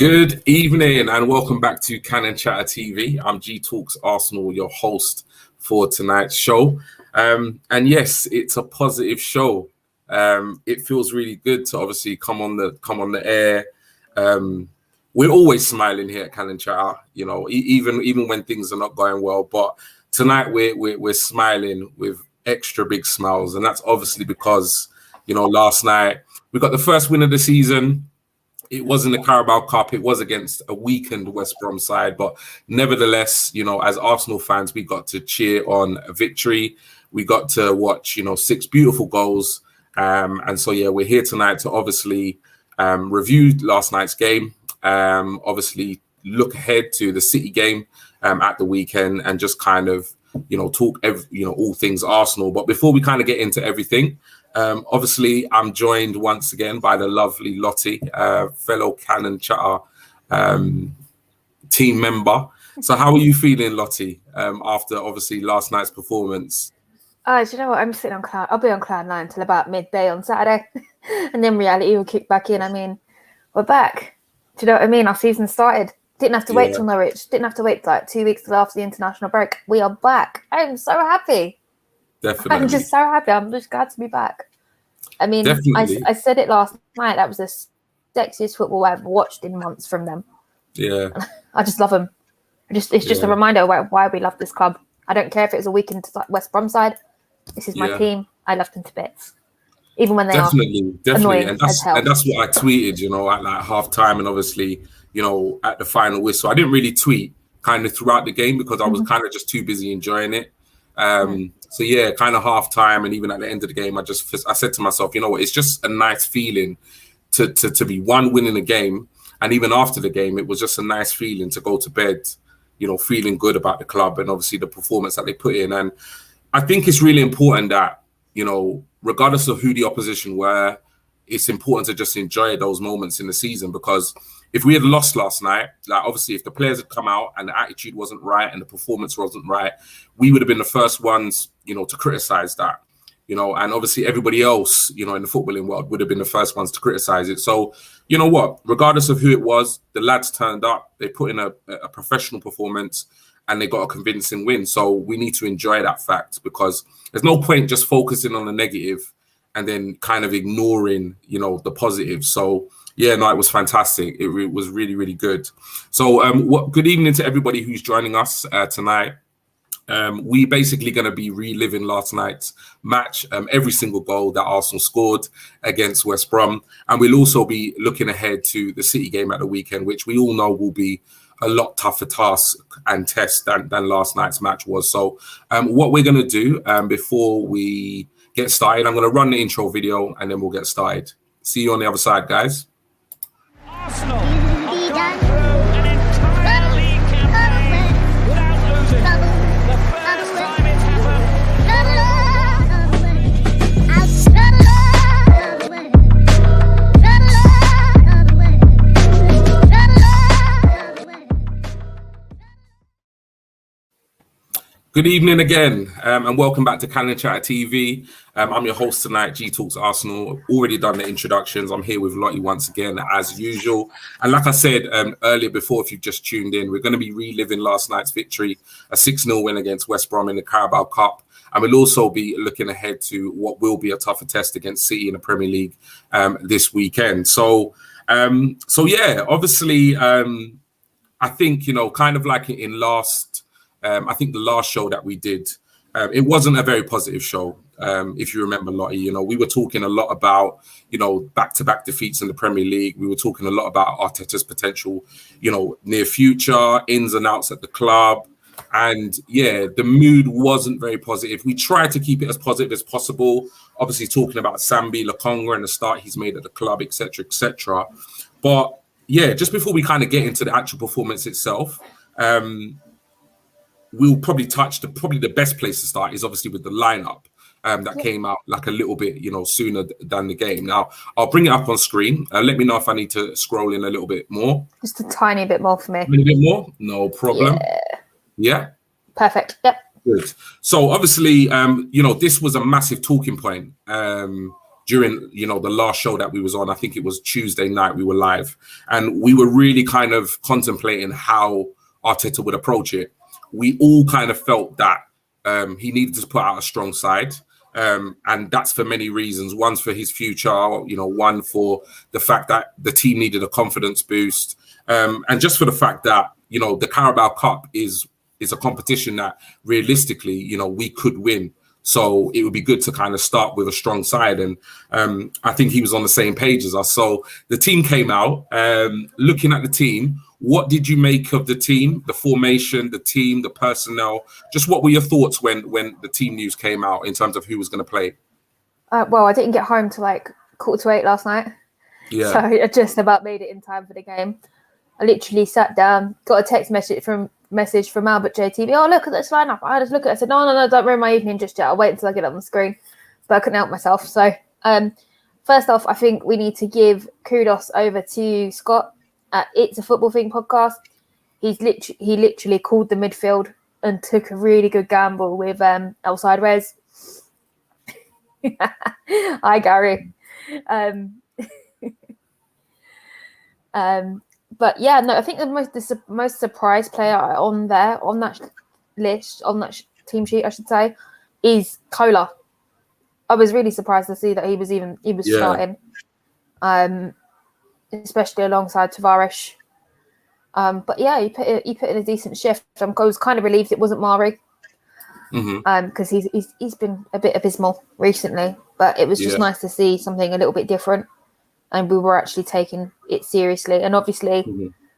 Good evening and welcome back to Cannon Chatter TV. I'm G Talks Arsenal, your host for tonight's show. And yes, it's a positive show. It feels really good to obviously come on the air. We're always smiling here at Cannon Chatter, you know, even when things are not going well. But tonight we're smiling with extra big smiles, and that's obviously because, you know, last night we got the first win of the season. It was in the Carabao Cup. It was against a weakened West Brom side, but nevertheless, you know, as Arsenal fans, we got to cheer on a victory. We got to watch, you know, 6 beautiful goals. And so, yeah, we're here tonight to obviously review last night's game, obviously look ahead to the City game at the weekend and just kind of, you know, talk, all things Arsenal. But before we kind of get into everything, obviously, I'm joined once again by the lovely Lottie, fellow Cannon Chatter team member. So how are you feeling, Lottie, after obviously last night's performance? Do you know what? I'm sitting on cloud. I'll be on cloud 9 till about midday on Saturday, and then reality will kick back in. I mean, we're back. Do you know what I mean? Our season started. Didn't have to wait till Norwich. Didn't have to wait like 2 weeks till after the international break. We are back. I'm so happy. Definitely. I'm just so happy. I'm just glad to be back. I mean, I said it last night. That was the sexiest football I've watched in months from them. Yeah. I just love them. It's just a reminder of why we love this club. I don't care if it was a weekend West Brom side. This is my team. I love them to bits. Even when they are annoying and that's what I tweeted, you know, at like half time and obviously, you know, at the final whistle. I didn't really tweet kind of throughout the game because I was kind of just too busy enjoying it. So yeah, kind of half time and even at the end of the game, I said to myself, you know what, it's just a nice feeling to be winning a game. And even after the game, it was just a nice feeling to go to bed, you know, feeling good about the club and obviously the performance that they put in. And I think it's really important that, you know, regardless of who the opposition were, it's important to just enjoy those moments in the season, because if we had lost last night, like obviously if the players had come out and the attitude wasn't right and the performance wasn't right, we would have been the first ones, you know, to criticize that, you know, and obviously everybody else, you know, in the footballing world would have been the first ones to criticize it. So, you know what, regardless of who it was, the lads turned up, they put in a professional performance and they got a convincing win. So we need to enjoy that fact, because there's no point just focusing on the negative and then kind of ignoring, you know, the positive. So yeah, no, it was fantastic. It was really, really good. So good evening to everybody who's joining us tonight. We basically going to be reliving last night's match, every single goal that Arsenal scored against West Brom. And we'll also be looking ahead to the City game at the weekend, which we all know will be a lot tougher task and test than last night's match was. So what we're going to do before we get started, I'm going to run the intro video and then we'll get started. See you on the other side, guys. Arsenal have gone through an entire league campaign without losing. The first time it's Good evening again, and welcome back to Cannon Chatter TV. I'm your host tonight, G Talks Arsenal. Already done the introductions. I'm here with Lottie once again, as usual. And like I said earlier before, if you've just tuned in, we're going to be reliving last night's victory, a 6-0 win against West Brom in the Carabao Cup. And we'll also be looking ahead to what will be a tougher test against City in the Premier League this weekend. So yeah, obviously, I think, you know, kind of like in I think the last show that we did, it wasn't a very positive show. If you remember, Lottie, you know, we were talking a lot about, you know, back-to-back defeats in the Premier League. We were talking a lot about Arteta's potential, you know, near future, ins and outs at the club. And yeah, the mood wasn't very positive. We tried to keep it as positive as possible. Obviously talking about Sambi Lokonga and the start he's made at the club, etc., etc. But yeah, just before we kind of get into the actual performance itself, we'll probably touch probably the best place to start is obviously with the lineup that came out like a little bit, you know, sooner than the game. Now, I'll bring it up on screen. Let me know if I need to scroll in a little bit more. Just a tiny bit more for me. A little bit more? No problem. Yeah? Perfect. Yep. Good. So obviously, you know, this was a massive talking point during, you know, the last show that we was on. I think it was Tuesday night we were live, and we were really kind of contemplating how Arteta would approach it. We all kind of felt that he needed to put out a strong side. And that's for many reasons. One's for his future, you know, one for the fact that the team needed a confidence boost. And just for the fact that, you know, the Carabao Cup is a competition that realistically, you know, we could win. So it would be good to kind of start with a strong side. And I think he was on the same page as us. So the team came out. Looking at the team, what did you make of the team, the formation, the team, the personnel? Just what were your thoughts when the team news came out in terms of who was going to play? Well, I didn't get home till like 7:45 last night. Yeah. So I just about made it in time for the game. I literally sat down, got a text message from Albert JTV. Oh, look at this lineup. I just look at it. I said, no, don't ruin my evening just yet. I'll wait until I get it on the screen. But I couldn't help myself. So first off, I think we need to give kudos over to Scott at It's a Football Thing podcast. He literally called the midfield and took a really good gamble with El Sideways. Hi, Gary. But yeah, no, I think the most surprised player on that list, on that team sheet, I should say, is Kola. I was really surprised to see that he was starting, especially alongside Tavares. But yeah, he put in a decent shift. I was kind of relieved it wasn't Mari, because he's been a bit abysmal recently. But it was just nice to see something a little bit different. And we were actually taking it seriously. And obviously,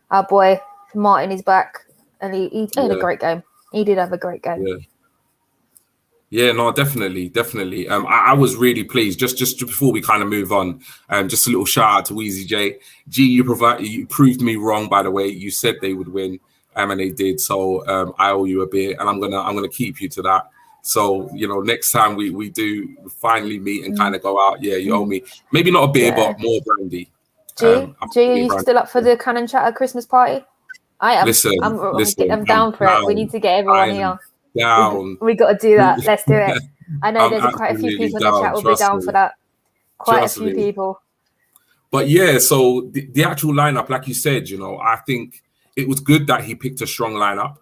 our boy Martin is back, and he had a great game. He did have a great game. Yeah, no, definitely. I was really pleased. Just before we kind of move on, just a little shout out to Weezy J. G, you proved me wrong. By the way, you said they would win, and they did. So I owe you a beer, and I'm gonna keep you to that. So, you know, next time we do finally meet and kind of go out, you owe me maybe not a beer, but more brandy. G, are you still up for the Cannon Chatter Christmas party? I am. Listen, I'm down for it. We need to get everyone here. Down. We got to do that. Let's do it. I know there's quite a few people in the chat will be down for that. Quite a few people. But yeah, so the actual lineup, like you said, you know, I think it was good that he picked a strong lineup.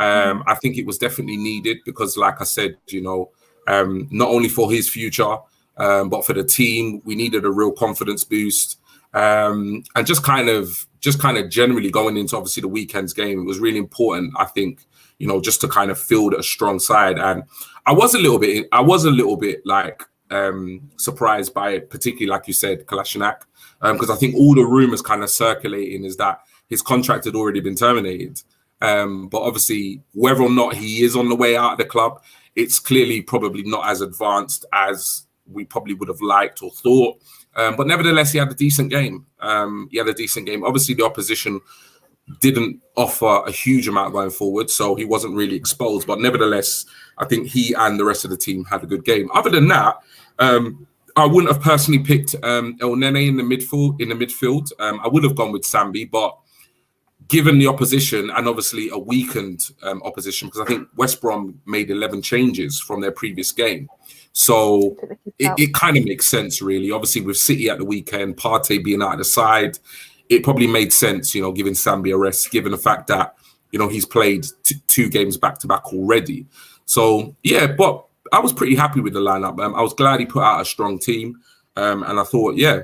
I think it was definitely needed because, like I said, you know, not only for his future, but for the team, we needed a real confidence boost. And just kind of generally going into obviously the weekend's game, it was really important, I think, you know, just to kind of field a strong side. And I was a little bit like surprised by, particularly like you said, Kolasinac, because I think all the rumors kind of circulating is that his contract had already been terminated. But obviously, whether or not he is on the way out of the club, it's clearly probably not as advanced as we probably would have liked or thought. But nevertheless, he had a decent game. Obviously, the opposition didn't offer a huge amount going forward, so he wasn't really exposed. But nevertheless, I think he and the rest of the team had a good game. Other than that, I wouldn't have personally picked El Nene in the midfield. I would have gone with Sambi, but given the opposition and obviously a weakened opposition, because I think West Brom made 11 changes from their previous game. So it kind of makes sense, really. Obviously, with City at the weekend, Partey being out of the side, it probably made sense, you know, giving Sambi a rest, given the fact that, you know, he's played two games back-to-back already. So, yeah, but I was pretty happy with the lineup. I was glad he put out a strong team. And I thought, yeah,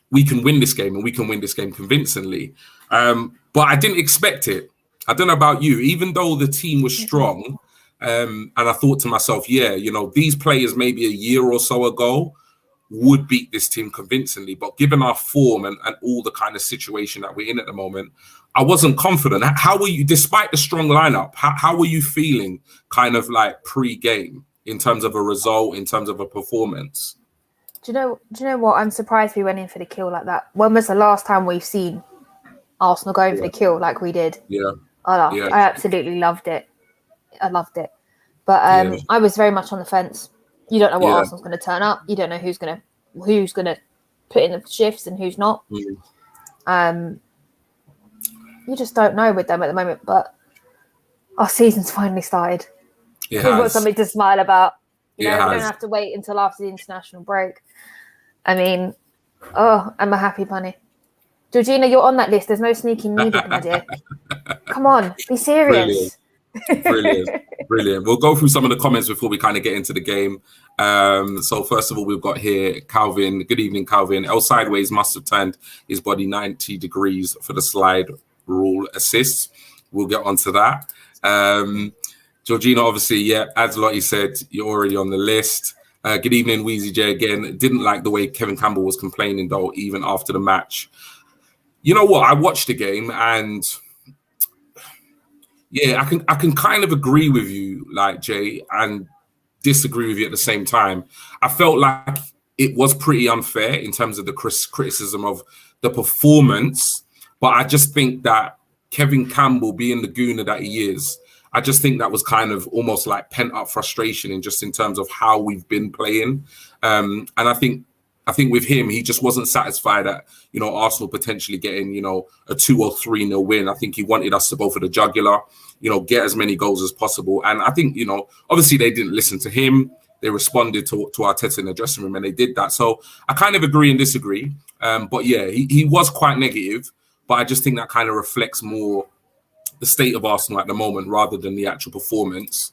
we can win this game, and we can win this game convincingly. But I didn't expect it. I don't know about you. Even though the team was strong, and I thought to myself, yeah, you know, these players maybe a year or so ago would beat this team convincingly. But given our form and all the kind of situation that we're in at the moment, I wasn't confident. How were you, despite the strong lineup, how were you feeling kind of like pre-game in terms of a result, in terms of a performance? Do you know what? I'm surprised we went in for the kill like that. When was the last time we've seen Arsenal going for the kill like we did? Yeah. I absolutely loved it. I loved it. But I was very much on the fence. You don't know what Arsenal's going to turn up. You don't know who's going to put in the shifts and who's not. You just don't know with them at the moment. But our season's finally started. We've got something to smile about. You know, we don't have to wait until after the international break. I mean, I'm a happy bunny. Georgina, you're on that list. There's no sneaking needed, my dear. Come on, be serious. Brilliant. We'll go through some of the comments before we kind of get into the game. So first of all, we've got here Calvin. Good evening, Calvin. El Sideways must have turned his body 90 degrees for the slide rule assists. We'll get onto that. Georgina, obviously, as Lottie said, you're already on the list. Good evening, Weezy J again. Didn't like the way Kevin Campbell was complaining, though, even after the match. You know what? I watched the game and I can kind of agree with you, like Jay, and disagree with you at the same time. I felt like it was pretty unfair in terms of the criticism of the performance, but I just think that Kevin Campbell, being the gooner that he is, I just think that was kind of almost like pent up frustration in terms of how we've been playing. And I think with him, he just wasn't satisfied at, Arsenal potentially getting, a 2 or 3-0 win. I think he wanted us to go for the jugular, get as many goals as possible. And I think, obviously they didn't listen to him. They responded to Arteta in the dressing room and they did that. So I kind of agree and disagree. But yeah, he was quite negative, but I just think that kind of reflects more the state of Arsenal at the moment rather than the actual performance.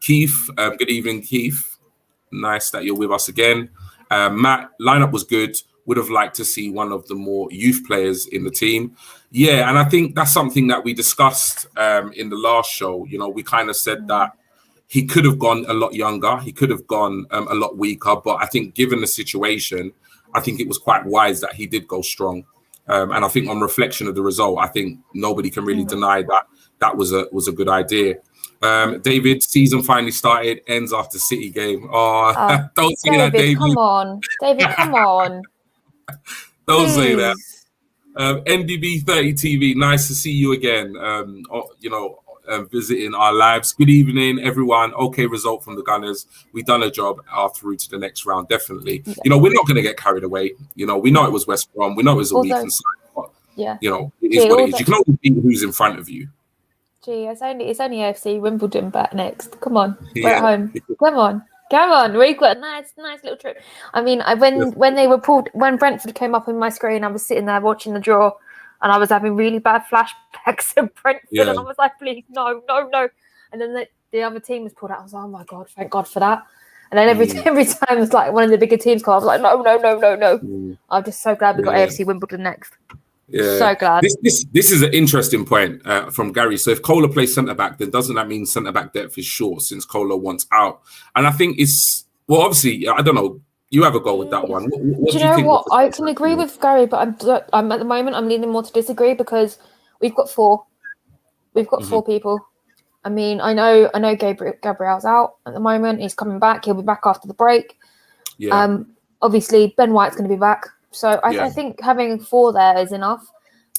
Keith, good evening, Keith. Nice that you're with us again. Matt, lineup was good. Would have liked to see one of the more youth players in the team. Yeah, and I think that's something that we discussed in the last show. We kind of said that he could have gone a lot younger. He could have gone a lot weaker. But I think given the situation, I think it was quite wise that he did go strong. And I think on reflection of the result, I think nobody can really deny that that was a good idea. David, season finally started, ends after City game. Don't say that, David. Come on. David, come on. Don't say that. NBB 30 TV, nice to see you again. Visiting our lives. Good evening, everyone. Okay result from the Gunners. We done a job. Are through to the next round, definitely. Yeah. We're not going to get carried away. We know it was West Brom. We know it was a weekend side, but it is what it is. You can only beat who's in front of you. Gee, it's only AFC Wimbledon back next. Come on, we're at home. Come on. We've got a nice little trip. I mean, when Brentford came up on my screen, I was sitting there watching the draw, and I was having really bad flashbacks of Brentford, and I was like, please, no. And then the other team was pulled out. I was like, oh my God, thank God for that. And then every time it was like one of the bigger teams called, I was like, no. I'm just so glad we got AFC Wimbledon next. Yeah. So glad. This is an interesting point from Gary. So if Kohler plays centre-back, then doesn't that mean centre-back depth is short since Kohler wants out? And I think obviously, I don't know. You have a go with that one. What do you know what? I can agree with Gary, but I'm at the moment, I'm leaning more to disagree because we've got four. We've got four people. I mean, I know Gabriel's out at the moment. He's coming back. He'll be back after the break. Yeah. Obviously, Ben White's going to be back. So I think having four there is enough.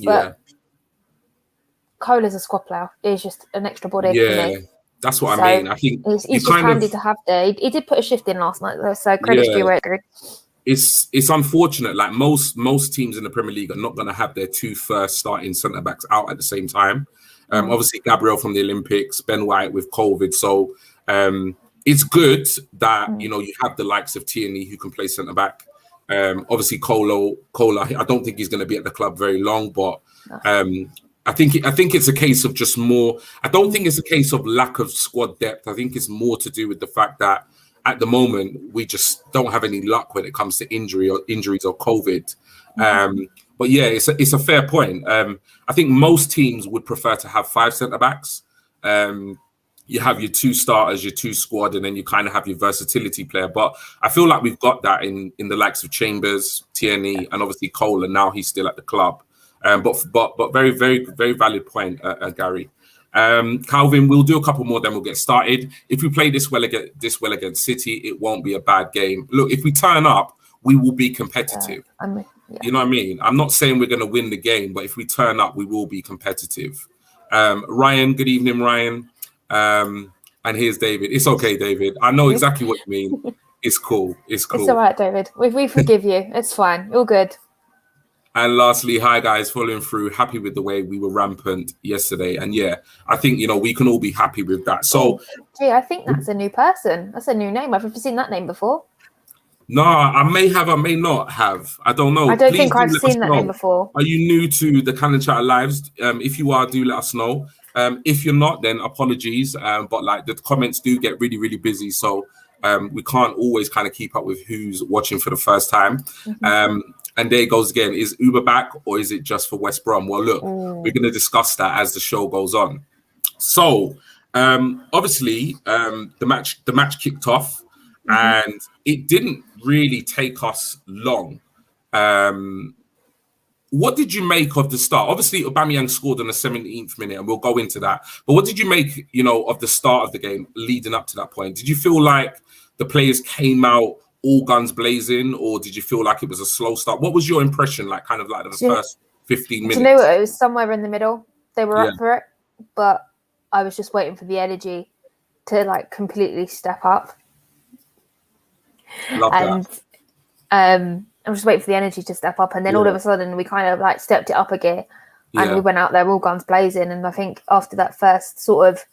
But Kohler's a squad player. He's just an extra body for me. That's what I mean. I think he's just handy to have there. He did put a shift in last night, though, so credit to you. It's unfortunate. Like most teams in the Premier League are not going to have their two first starting centre backs out at the same time. Obviously, Gabriel from the Olympics, Ben White with COVID. So it's good that you have the likes of Tierney who can play centre back. Obviously, Kohler. I don't think he's going to be at the club very long, but I think it's a case of just more. I don't think it's a case of lack of squad depth. I think it's more to do with the fact that at the moment we just don't have any luck when it comes to injuries or COVID. But yeah, it's a fair point. I think most teams would prefer to have 5 centre backs. You have your 2 starters, your 2 squad, and then you kind of have your versatility player. But I feel like we've got that in the likes of Chambers, Tierney, and obviously Cole, and now he's still at the club. But very, very, very valid point, Gary. Calvin, we'll do a couple more, then we'll get started. If we play this well against City, it won't be a bad game. Look, if we turn up, we will be competitive. You know what I mean? I'm not saying we're going to win the game, but if we turn up, we will be competitive. Ryan, good evening, Ryan. And here's David. It's okay, David. I know exactly what you mean. It's cool. It's all right, David. We forgive you. It's fine. You're good. And lastly, hi guys, following through, happy with the way we were rampant yesterday. And yeah, I think, we can all be happy with that. So I think that's a new person. That's a new name. I've never seen that name before. No, I may have, I may not have. I don't know. I don't think I've seen that name before. Are you new to the Cannon Chatter Lives? If you are, do let us know. If you're not, then apologies. But like the comments do get really, really busy. So we can't always kind of keep up with who's watching for the first time. And there it goes again. Is Uber back or is it just for West Brom? Well, look, we're going to discuss that as the show goes on. So obviously the match kicked off and it didn't really take us long. What did you make of the start? Obviously, Aubameyang scored on the 17th minute, and we'll go into that. But what did you make, of the start of the game leading up to that point? Did you feel like the players came out all guns blazing, or did you feel like it was a slow start? What was your impression, like kind of like the first 15 minutes? Do you know what? It was somewhere in the middle. They were up for it, but I was just waiting for the energy to like completely step up. Love that. And I was just waiting for the energy to step up, and then all of a sudden we kind of like stepped it up a gear, and we went out there all guns blazing. And I think after that first sort of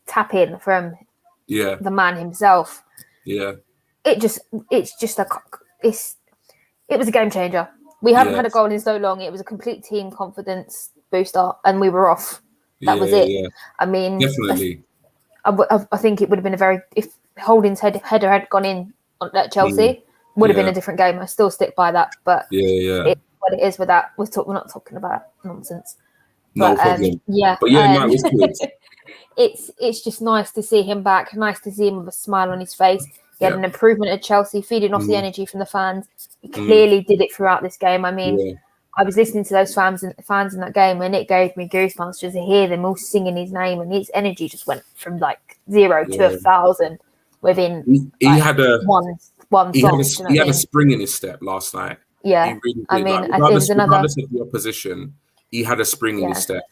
tap in from the man himself, it was a game changer. We haven't had a goal in so long. It was a complete team confidence booster, and we were off. That was it. Yeah. I mean, definitely. I think it would have been if Holding's header had gone in at Chelsea. Would have been a different game. I still stick by that, but it's what it is with that. We're not talking about nonsense. No problem. It's good. It's just nice to see him back. Nice to see him with a smile on his face. He had an improvement at Chelsea, feeding off the energy from the fans. He clearly did it throughout this game. I mean, I was listening to those fans in that game, and it gave me goosebumps just to hear them all singing his name, and his energy just went from like 0 to 1,000 within. He had a spring in his step last night. Yeah, really I mean, regardless of the opposition, he had a spring in his step.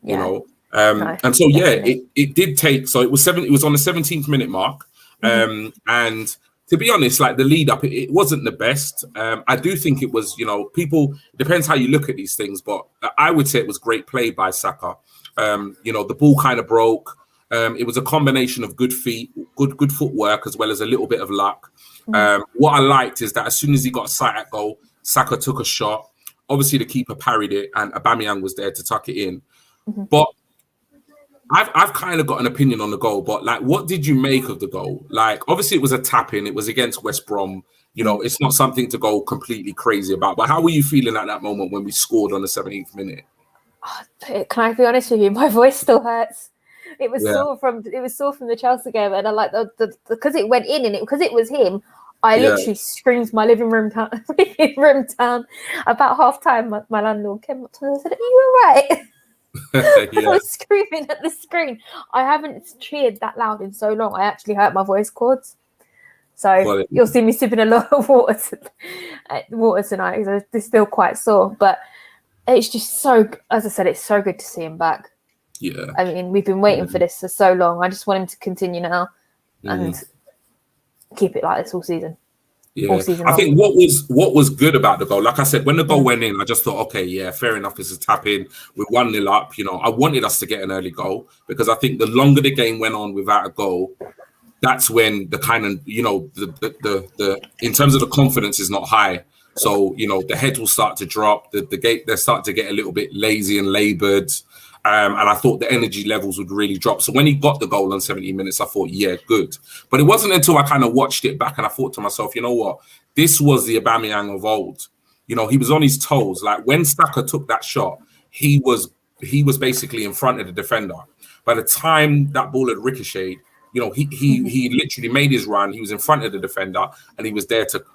And so it did take. So it was It was on the 17th minute mark, and to be honest, like the lead up, it wasn't the best. I do think it was. People depends how you look at these things, but I would say it was great play by Saka. The ball kind of broke. It was a combination of good feet, good footwork, as well as a little bit of luck. What I liked is that as soon as he got a sight at goal, Saka took a shot. Obviously, the keeper parried it, and Aubameyang was there to tuck it in. But I've kind of got an opinion on the goal. But like, what did you make of the goal? Like, obviously, it was a tap in. It was against West Brom. It's not something to go completely crazy about. But how were you feeling at that moment when we scored on the 17th minute? Can I be honest with you? My voice still hurts. It was sore from the Chelsea game, and I like because it went in and because it was him. I literally screamed my living room down. About half time. My landlord came up to me and said, "Are you all right?" I was screaming at the screen. I haven't cheered that loud in so long. I actually hurt my voice cords. So you'll see me sipping a lot of water tonight because it's still quite sore. But it's just as I said, it's so good to see him back. Yeah, I mean, we've been waiting for this for so long. I just want him to continue now and keep it like this all season. Yeah, I think what was good about the goal, like I said, when the goal went in, I just thought, okay, yeah, fair enough. This is tap in. We're 1-0 up. I wanted us to get an early goal because I think the longer the game went on without a goal, that's when the kind of the in terms of the confidence is not high. So the heads will start to drop. They start to get a little bit lazy and laboured. And I thought the energy levels would really drop. So when he got the goal on 70 minutes, I thought, yeah, good. But it wasn't until I kind of watched it back and I thought to myself, you know what? This was the Aubameyang of old. He was on his toes. Like when Saka took that shot, he was basically in front of the defender. By the time that ball had ricocheted, he literally made his run. He was in front of the defender and he was there to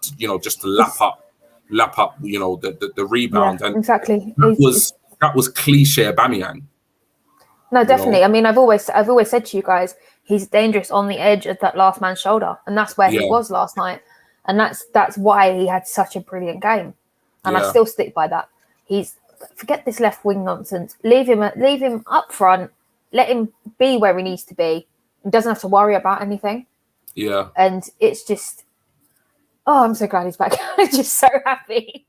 just to lap up, the rebound. Yeah, and exactly. That was cliche Aubameyang. No, definitely. I mean, I've always said to you guys, he's dangerous on the edge of that last man's shoulder, and that's where he was last night, and that's why he had such a brilliant game, and I still stick by that. Forget this left wing nonsense. Leave him up front. Let him be where he needs to be. He doesn't have to worry about anything. Yeah, and it's just, I'm so glad he's back. I'm just so happy.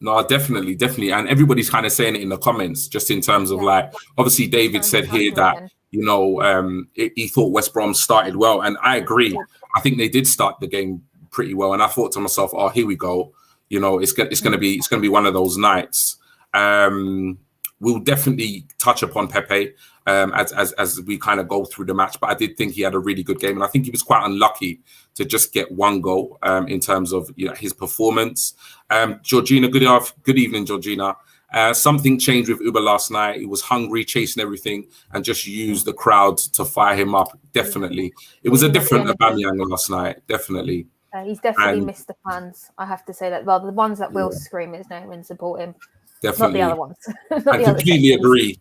No, definitely. And everybody's kind of saying it in the comments, just in terms of like, obviously David said here that, he thought West Brom started well. And I agree. I think they did start the game pretty well. And I thought to myself, oh, here we go. You know, it's gonna be one of those nights. We'll definitely touch upon Pepe as we kind of go through the match. But I did think he had a really good game, and I think he was quite unlucky to just get one goal in terms of his performance. Georgina, good evening, Georgina. Something changed with Uber last night. He was hungry, chasing everything, and just used the crowd to fire him up. Definitely, it was a different Aubameyang last night. Definitely. He's definitely missed the fans. I have to say that. Well, the ones that will scream his name and support him. Definitely. Not the other ones. I completely agree.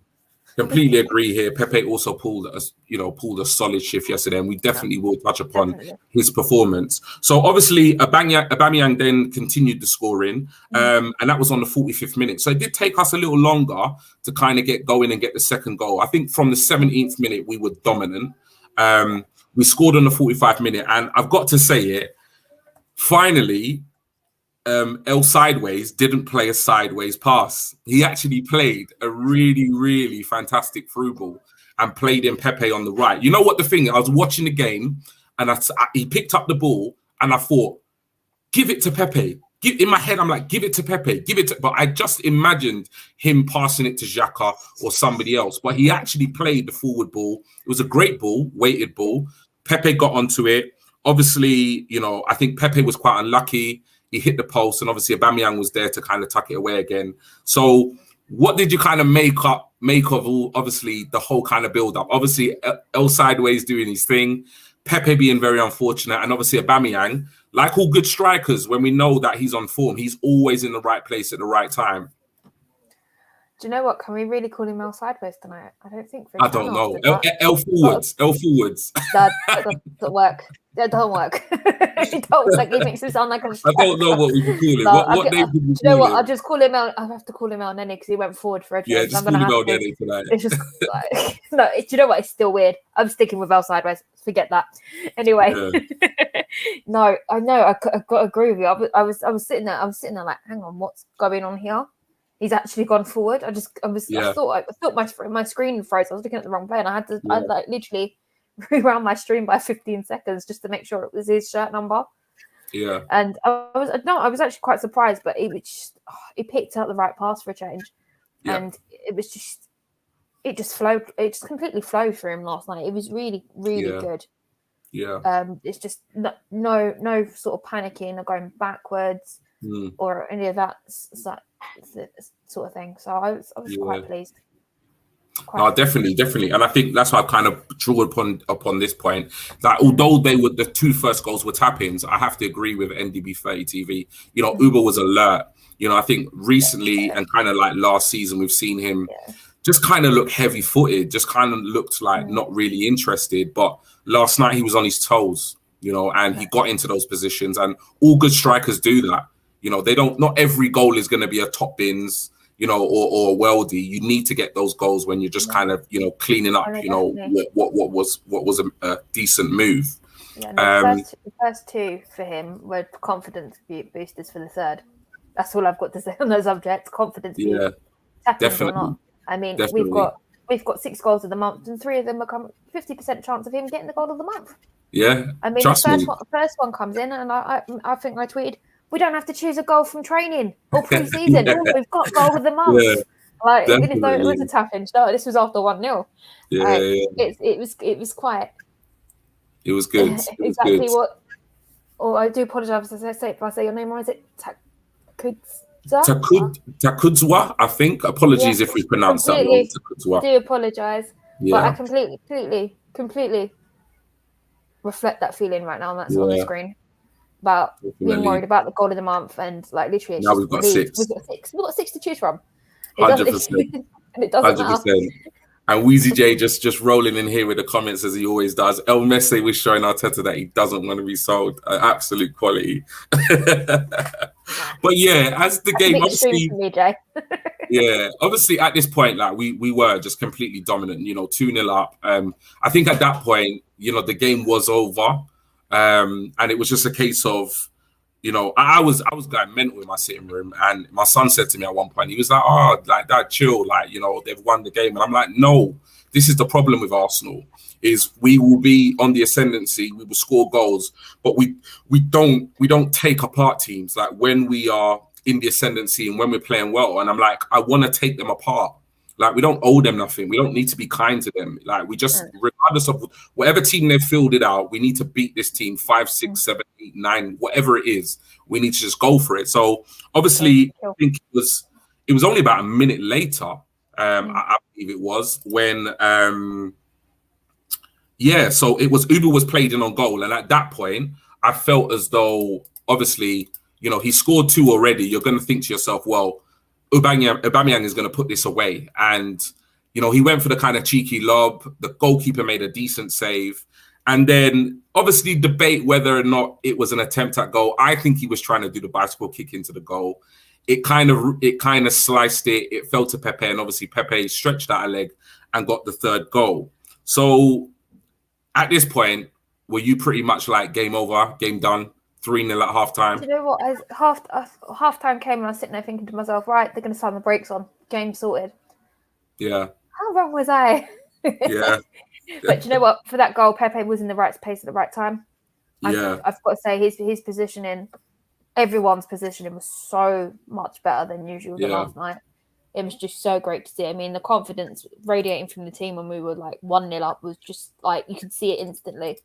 Completely agree here. Pepe also pulled a solid shift yesterday, and we definitely will touch upon his performance. So obviously, Aubameyang then continued the scoring, and that was on the 45th minute. So it did take us a little longer to kind of get going and get the second goal. I think from the 17th minute we were dominant. We scored on the 45th minute, and I've got to say it. Finally, El Sideways didn't play a sideways pass. He actually played a really, really fantastic through ball and played in Pepe on the right. You know what the thing? I was watching the game and he picked up the ball and I thought, give it to Pepe. In my head, I'm like, give it to Pepe. But I just imagined him passing it to Xhaka or somebody else. But he actually played the forward ball. It was a great ball, weighted ball. Pepe got onto it. Obviously, I think Pepe was quite unlucky. He hit the post, and obviously Aubameyang was there to kind of tuck it away again. So what did you kind of make of all, obviously, the whole kind of build-up? Obviously, El Sideways doing his thing, Pepe being very unfortunate, and obviously Aubameyang, like all good strikers, when we know that he's on form, he's always in the right place at the right time. Do you know what? Can we really call him El Sideways tonight? I don't think. I don't know. El Forwards. El Forwards. That doesn't work. It don't work. It don't like it makes it sound like I don't know what we can call him. What name would we call him? I'll just call him El. I have to call him El Nene because he went forward for a change. Yeah, just call him El Nene tonight. It's just like, no. Do you know what? It's still weird. I'm sticking with El Sideways. Forget that. Anyway, no, I know. I got to agree with you. I was sitting there. Like, hang on, what's going on here? He's actually gone forward. I thought my screen froze. I was looking at the wrong player, and I like literally rewound my stream by 15 seconds just to make sure it was his shirt number. Yeah. And I was actually quite surprised, but he picked out the right pass for a change, and it just flowed. It just completely flowed for him last night. It was really, really good. Yeah. It's just no sort of panicking or going backwards or any of that sort of thing. So I was quite pleased. No, definitely, and I think that's why I kind of drew upon this point. That although the two first goals were tap-ins, I have to agree with NDB 30 TV. Uber was alert. I think recently and kind of like last season, we've seen him just kind of look heavy-footed, just kind of looked like not really interested. But last night he was on his toes, and he got into those positions. And all good strikers do that. They don't. Not every goal is going to be a top bins. Or a worldie. You need to get those goals when you're just kind of, cleaning up, what was a decent move. Yeah, the first two for him were confidence boosters for the third. That's all I've got to say on those subjects. Confidence boosters. Definitely. Or not. I mean, we've got 6 goals of the month, and 3 of them become 50% chance of him getting the goal of the month. Yeah. I mean, the first one comes in, and I think I tweeted, we don't have to choose a goal from training or pre-season. We've got goal of the month. Yeah, even if it was a tap-in. No, this was after 1-0. It was quite. It was good. Exactly what. Or I do apologise if I say your name wrong. Is it Takudzwa? I think. Apologies if we pronounce that wrong. Takudzwa. I do apologise, but I completely reflect that feeling right now, and that's on the screen. About being worried about the goal of the month, and like literally, now we've got 6. We've got 6 to choose from. 100%. And it doesn't 100%. matter. And Weezy J just rolling in here with the comments as he always does. El Messi was showing Arteta that he doesn't want to be sold. Absolute quality. But yeah, as the game obviously, obviously at this point, like we were just completely dominant. 2-0 up. I think at that point, the game was over. And it was just a case of, I was going mental in my sitting room, and my son said to me at one point, he was like, "Oh, like that, chill, like they've won the game," and I'm like, "No, this is the problem with Arsenal, is we will be on the ascendancy, we will score goals, but we don't take apart teams like when we are in the ascendancy and when we're playing well. And I'm like, I want to take them apart. Like, we don't owe them nothing. We don't need to be kind to them. Like, we just, regardless of whatever team they've filled it out, we need to beat this team 5, 6, 7, 8, 9, whatever it is. We need to just go for it. So obviously, I think it was only about a minute later, I believe it was, when so it was Uber was played in on goal, and at that point, I felt as though obviously, you know, he scored 2 already. You're going to think to yourself, well, Aubameyang is going to put this away. And, you know, he went for the kind of cheeky lob. The goalkeeper made a decent save. And then obviously debate whether or not it was an attempt at goal. I think he was trying to do the bicycle kick into the goal. It kind of sliced it. It fell to Pepe. And obviously Pepe stretched out a leg and got the 3rd goal. So at this point, were you pretty much like game over, game done? 3-0 at half-time. Do you know what? As half-time came and I was sitting there thinking to myself, right, they're going to slam the brakes on. Game sorted. Yeah. How wrong was I? Yeah. But do you know what? For that goal, Pepe was in the right place at the right time. Yeah. I've got to say his positioning, everyone's positioning was so much better than usual last night. It was just so great to see. I mean, the confidence radiating from the team when we were like 1-0 up was just like, you could see it instantly.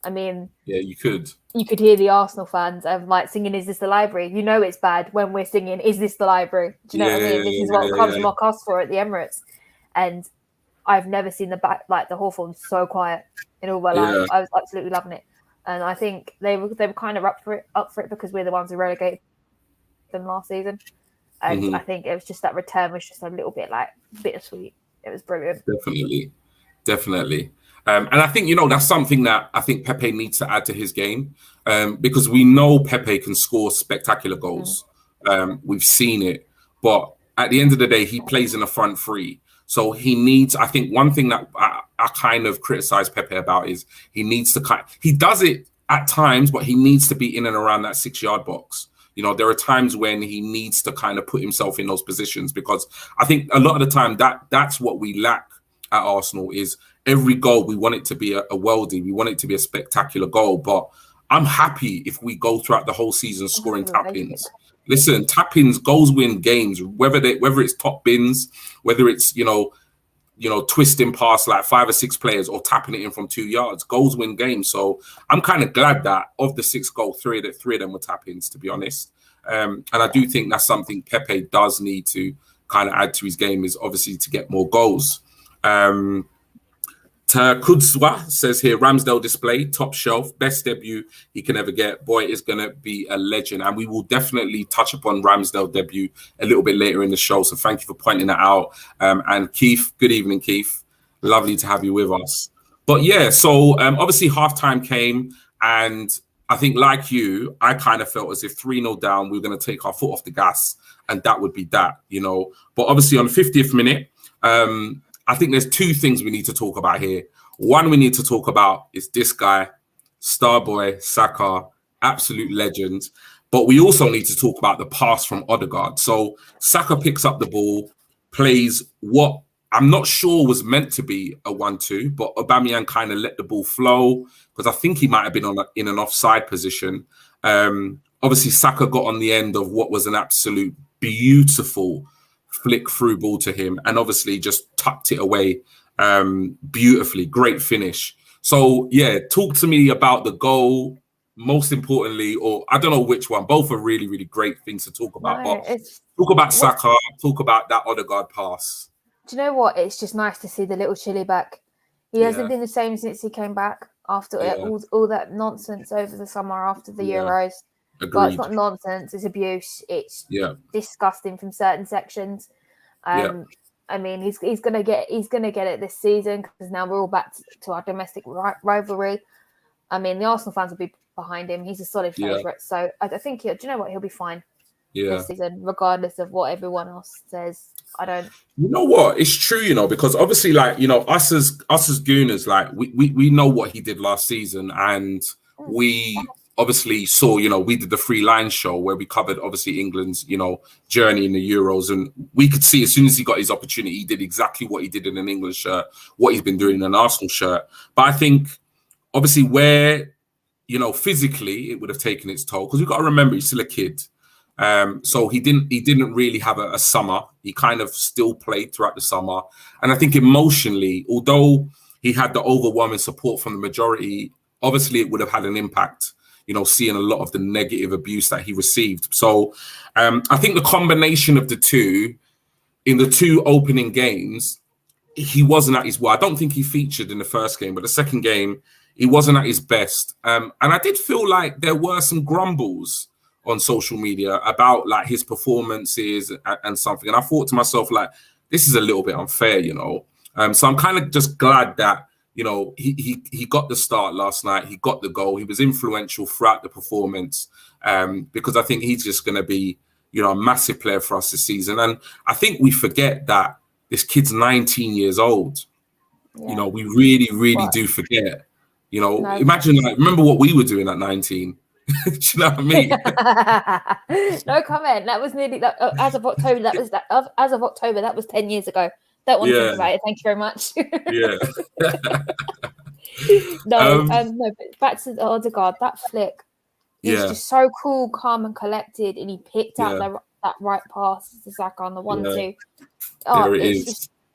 I mean, yeah, you could hear the Arsenal fans like singing, "Is this the library?" You know it's bad when we're singing, "Is this the library?" Do you know what I mean? This is what comes from our cost for at the Emirates. And I've never seen the Hawthorns so quiet in all my life. I was absolutely loving it. And I think they were kind of up for it because we're the ones who relegated them last season. And I think it was just that return was just a little bit like bittersweet. It was brilliant. Definitely. And I think, you know, that's something that I think Pepe needs to add to his game, because we know Pepe can score spectacular goals. We've seen it. But at the end of the day, he plays in the front 3. So he needs, I think one thing that I kind of criticize Pepe about is he does it at times, but he needs to be in and around that 6-yard box. You know, there are times when he needs to kind of put himself in those positions, because I think a lot of the time that's what we lack at Arsenal is every goal, we want it to be a worldie. We want it to be a spectacular goal. But I'm happy if we go throughout the whole season scoring tap-ins. Listen, tap-ins, goals win games, whether it's top bins, whether it's, you know, twisting past like 5 or 6 players or tapping it in from 2 yards. Goals win games. So I'm kind of glad that of the 6 goals, 3 of them were tap-ins, to be honest. And I do think that's something Pepe does need to kind of add to his game, is obviously to get more goals. Kudzwa says here, Ramsdale display, top shelf, best debut he can ever get. Boy, is going to be a legend. And we will definitely touch upon Ramsdale debut a little bit later in the show. So thank you for pointing that out. And Keith, good evening, Keith. Lovely to have you with us. But yeah, so obviously halftime came, and I think like you, I kind of felt as if 3-0 down, we were going to take our foot off the gas, and that would be that, you know. But obviously on the 50th minute, I think there's 2 things we need to talk about here. One we need to talk about is this guy, Starboy, Saka, absolute legend. But we also need to talk about the pass from Odegaard. So Saka picks up the ball, plays what I'm not sure was meant to be a 1-2, but Aubameyang kind of let the ball flow because I think he might have been in an offside position. Obviously, Saka got on the end of what was an absolute beautiful flick through ball to him, and obviously just tucked it away beautifully. Great finish. So yeah, talk to me about the goal, most importantly, or I don't know which one. Both are really, really great things to talk about. But talk about Saka, talk about that Odegaard pass. Do you know what? It's just nice to see the little Chile back. He hasn't been the same since he came back after all that nonsense over the summer after the Euros. Agreed. But it's not nonsense, it's abuse. It's disgusting from certain sections. I mean, he's gonna get it this season because now we're all back to our domestic rivalry. I mean, the Arsenal fans will be behind him. He's a solid favourite, so I think do you know what? He'll be fine this season, regardless of what everyone else says. I don't. You know what? It's true, you know, because obviously, like, you know, us as Gooners, like we know what he did last season, and we obviously saw, we did the Three Lines show where we covered obviously England's, journey in the Euros, and we could see as soon as he got his opportunity, he did exactly what he did in an England shirt, what he's been doing in an Arsenal shirt. But I think obviously where, physically it would have taken its toll, because we've got to remember he's still a kid. So he didn't really have a summer. He kind of still played throughout the summer. And I think emotionally, although he had the overwhelming support from the majority, obviously it would have had an impact, seeing a lot of the negative abuse that he received. So I think the combination of the two, in the two opening games, he wasn't at his well. I don't think he featured in the first game, but the second game, he wasn't at his best. And I did feel like there were some grumbles on social media about like his performances and something. And I thought to myself, like, this is a little bit unfair, So I'm kind of just glad that, he got the start last night. He got the goal. He was influential throughout the performance, because I think he's just going to be, a massive player for us this season. And I think we forget that this kid's 19 years old. Yeah. We really, really do forget. Imagine, like, remember what we were doing at 19. Do you know what I mean? No comment. That was nearly as of October. As of October. That was 10 years ago. Don't want to think about it. Thank you very much. No, but back to Odegaard. That flick. He's just so cool, calm, and collected, and he picked out that right pass to Saka on the 1-2.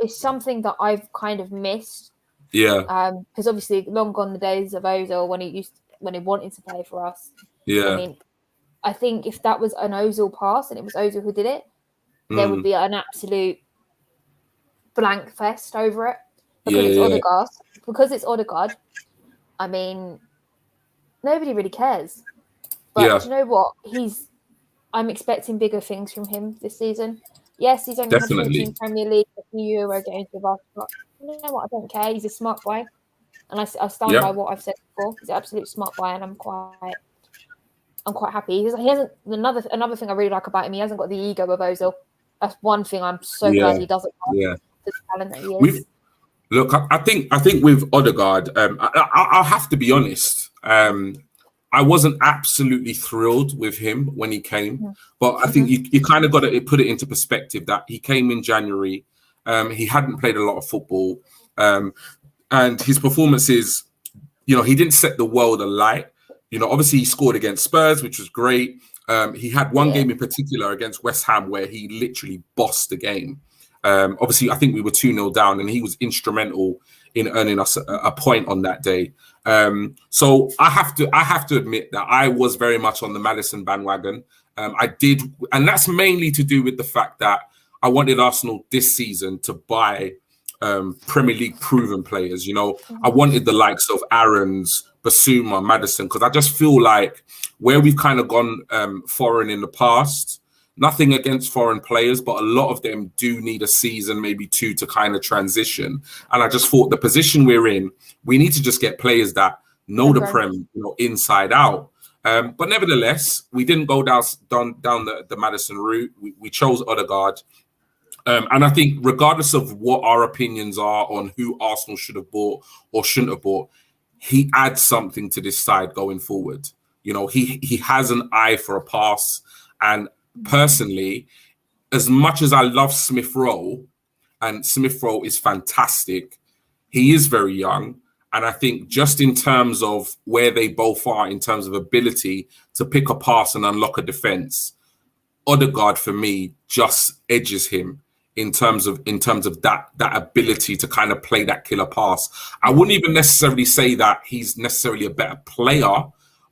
It's something that I've kind of missed. Yeah. Because obviously, long gone the days of Ozil when he wanted to play for us. Yeah. I mean, I think if that was an Ozil pass and it was Ozil who did it, there would be an absolute blank fest over it. Because it's Odegaard, I mean, nobody really cares. But do you know what? I'm expecting bigger things from him this season. Yes, he's only had 14 Premier League, a few Euro games with us, but you know what? I don't care. He's a smart boy. And I stand by what I've said before. He's an absolute smart boy, and I'm quite happy. He hasn't. Another thing I really like about him, he hasn't got the ego of Ozil. That's one thing I'm so glad he doesn't have. Yeah. The talent that he is. Look, I think with Odegaard, I'll have to be honest. I wasn't absolutely thrilled with him when he came, but I think you kind of got to put it into perspective that he came in January. He hadn't played a lot of football, and his performances, he didn't set the world alight. Obviously he scored against Spurs, which was great. He had one game in particular against West Ham where he literally bossed the game. Obviously, I think we were 2-0 down, and he was instrumental in earning us a point on that day. So I have to admit that I was very much on the Maddison bandwagon. I did, and that's mainly to do with the fact that I wanted Arsenal this season to buy Premier League proven players. I wanted the likes of Aarons, Basuma, Maddison, because I just feel like where we've kind of gone foreign in the past. Nothing against foreign players, but a lot of them do need a season, maybe two, to kind of transition. And I just thought the position we're in, we need to just get players that know the Prem, inside out. But nevertheless, we didn't go down the Maddison route. We chose Odegaard. And I think regardless of what our opinions are on who Arsenal should have bought or shouldn't have bought, he adds something to this side going forward. He has an eye for a pass. And personally, as much as I love Smith Rowe, and Smith Rowe is fantastic, he is very young. And I think just in terms of where they both are in terms of ability to pick a pass and unlock a defense, Odegaard for me just edges him in terms of that ability to kind of play that killer pass. I wouldn't even necessarily say that he's necessarily a better player,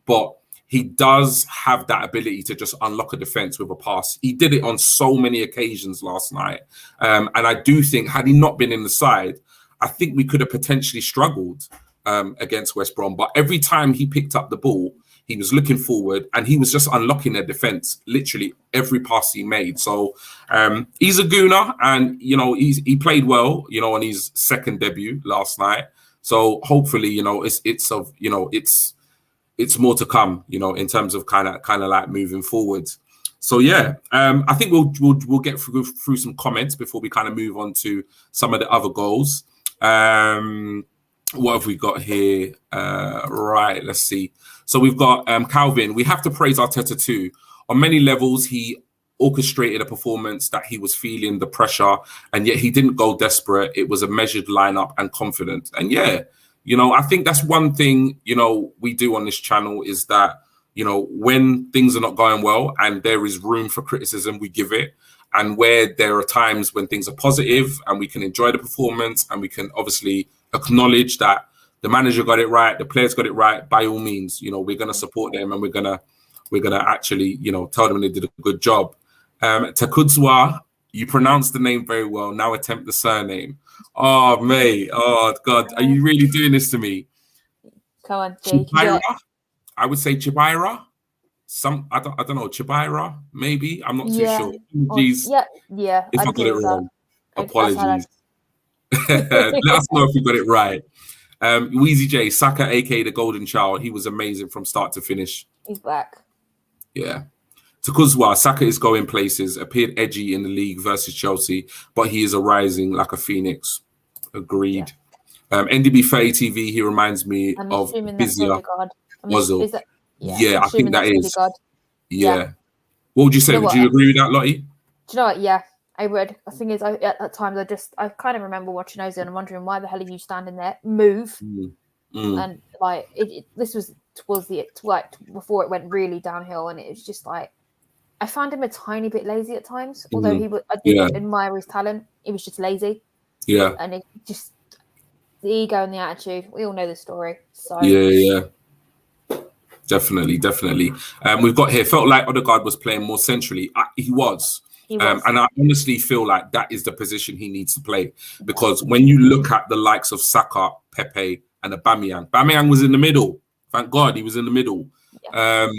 but he does have that ability to just unlock a defense with a pass. He did it on so many occasions last night. And I do think, had he not been in the side, I think we could have potentially struggled against West Brom. But every time he picked up the ball, he was looking forward and he was just unlocking their defense, literally every pass he made. So he's a gooner, and, he played well, on his second debut last night. So hopefully, it's more to come, in terms of kind of like moving forward. So I think we'll get through some comments before we kind of move on to some of the other goals. What have we got here? Right, let's see. So we've got Calvin. We have to praise Arteta too. On many levels, he orchestrated a performance that he was feeling the pressure, and yet he didn't go desperate. It was a measured lineup and confident. And yeah, I think that's one thing, we do on this channel is that, when things are not going well and there is room for criticism, we give it. And where there are times when things are positive and we can enjoy the performance and we can obviously acknowledge that the manager got it right, the players got it right, by all means, we're going to support them and we're going to actually, tell them they did a good job. Takudzwa, you pronounced the name very well. Now attempt the surname. Oh, mate. Oh, God. Are you really doing this to me? Come on, Jake. I would say Chibaira. I don't know, Chibaira, maybe. I'm not too sure. Apologies. Yeah. If I got it wrong, apologies. Let us know if you got it right. Weezy J, Saka, aka the Golden Child. He was amazing from start to finish. He's back. Yeah. Takuzwa, Saka is going places, appeared edgy in the league versus Chelsea, but he is arising like a phoenix. Agreed. NDB 30 TV, he reminds me of Bizia. Muzzle. Yeah, I think that is. Yeah. What would you say? Would you agree with that, Lottie? Do you know what? Yeah, I would. The thing is, at times I kind of remember watching Ozil and wondering why the hell are you standing there? Move. And like this was towards the before it went really downhill, and it was just like I found him a tiny bit lazy at times. Although I did admire his talent, he was just lazy. Yeah, and it just the ego and the attitude. We all know the story. So yeah. Definitely. We've got here, felt like Odegaard was playing more centrally. He was. And I honestly feel like that is the position he needs to play. Because when you look at the likes of Saka, Pepe, and Aubameyang was in the middle. Thank God he was in the middle. Yeah.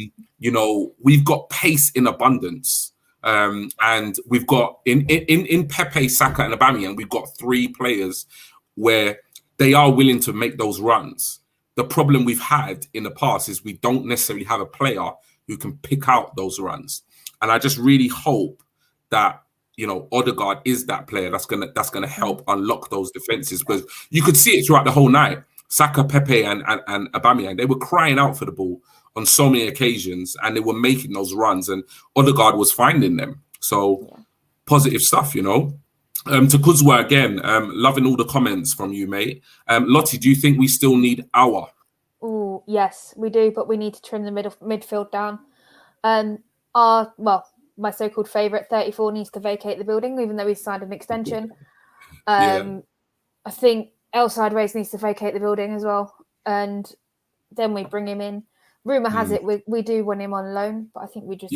We've got pace in abundance. And we've got, in Pepe, Saka, and Aubameyang, we've got three players where they are willing to make those runs. The problem we've had in the past is we don't necessarily have a player who can pick out those runs. And I just really hope that, Odegaard is that player that's gonna help unlock those defenses. Because you could see it throughout the whole night. Saka, Pepe, and Aubameyang, they were crying out for the ball on so many occasions, and they were making those runs, and Odegaard was finding them. So positive stuff, To Kuzwa again, loving all the comments from you, mate. Lottie, do you think we still need our? Oh, yes, we do, but we need to trim the midfield down. My so-called favourite 34 needs to vacate the building, even though he's signed an extension. I think El Sideways needs to vacate the building as well, and then we bring him in. Rumour has it we do want him on loan, but I think we just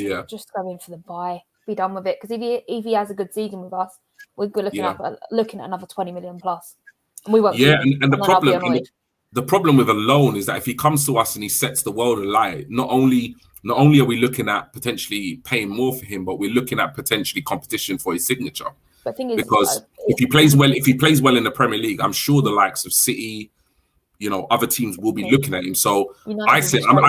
go in for the buy, be done with it. Because if he has a good season with us, we're looking at another 20 million plus. And we won't. Yeah, and the problem with a loan is that if he comes to us and he sets the world alight, not only are we looking at potentially paying more for him, but we're looking at potentially competition for his signature. But thing is, because if he plays well in the Premier League, I'm sure the likes of City, other teams will be looking at him. So I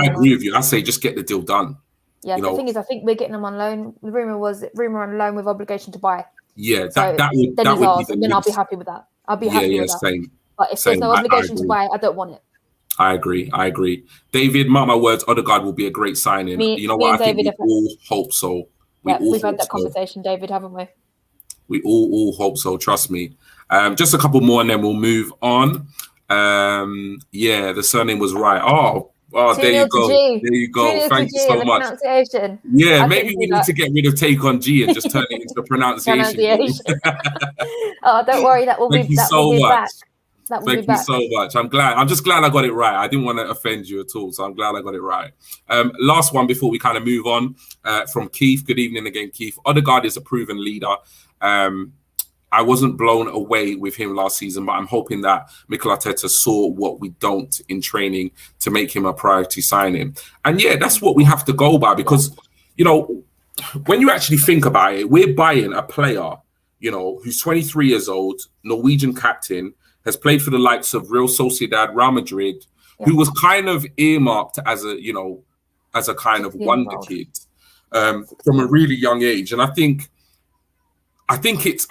agree with you. I say just get the deal done. Yeah, the thing is, I think we're getting him on loan. The rumor on loan with obligation to buy. Yeah, that would be then I'll be happy with that. I'll be happy with that. Same. But if there's no obligation to buy, I don't want it. I agree. David, mark my words, Odegaard will be a great signing. I think we all hope so. We've had that conversation, David, haven't we? We all hope so, trust me. Just a couple more and then we'll move on. The surname was right. Oh, there you go. There you go. Thank you so much. Yeah, maybe we need to get rid of take on G and just turn it into pronunciation. Don't worry, that will be back. Thank you so much. I'm just glad I got it right. I didn't want to offend you at all, so I'm glad I got it right. Last one before we kind of move on from Keith. Good evening again, Keith. Odegaard is a proven leader. I wasn't blown away with him last season, but I'm hoping that Mikel Arteta saw what we don't in training to make him a priority signing. And yeah, that's what we have to go by because, when you actually think about it, we're buying a player, who's 23 years old, Norwegian captain, has played for the likes of Real Sociedad, Real Madrid, who was kind of earmarked as a kind of wonder kid from a really young age. And I think I think it's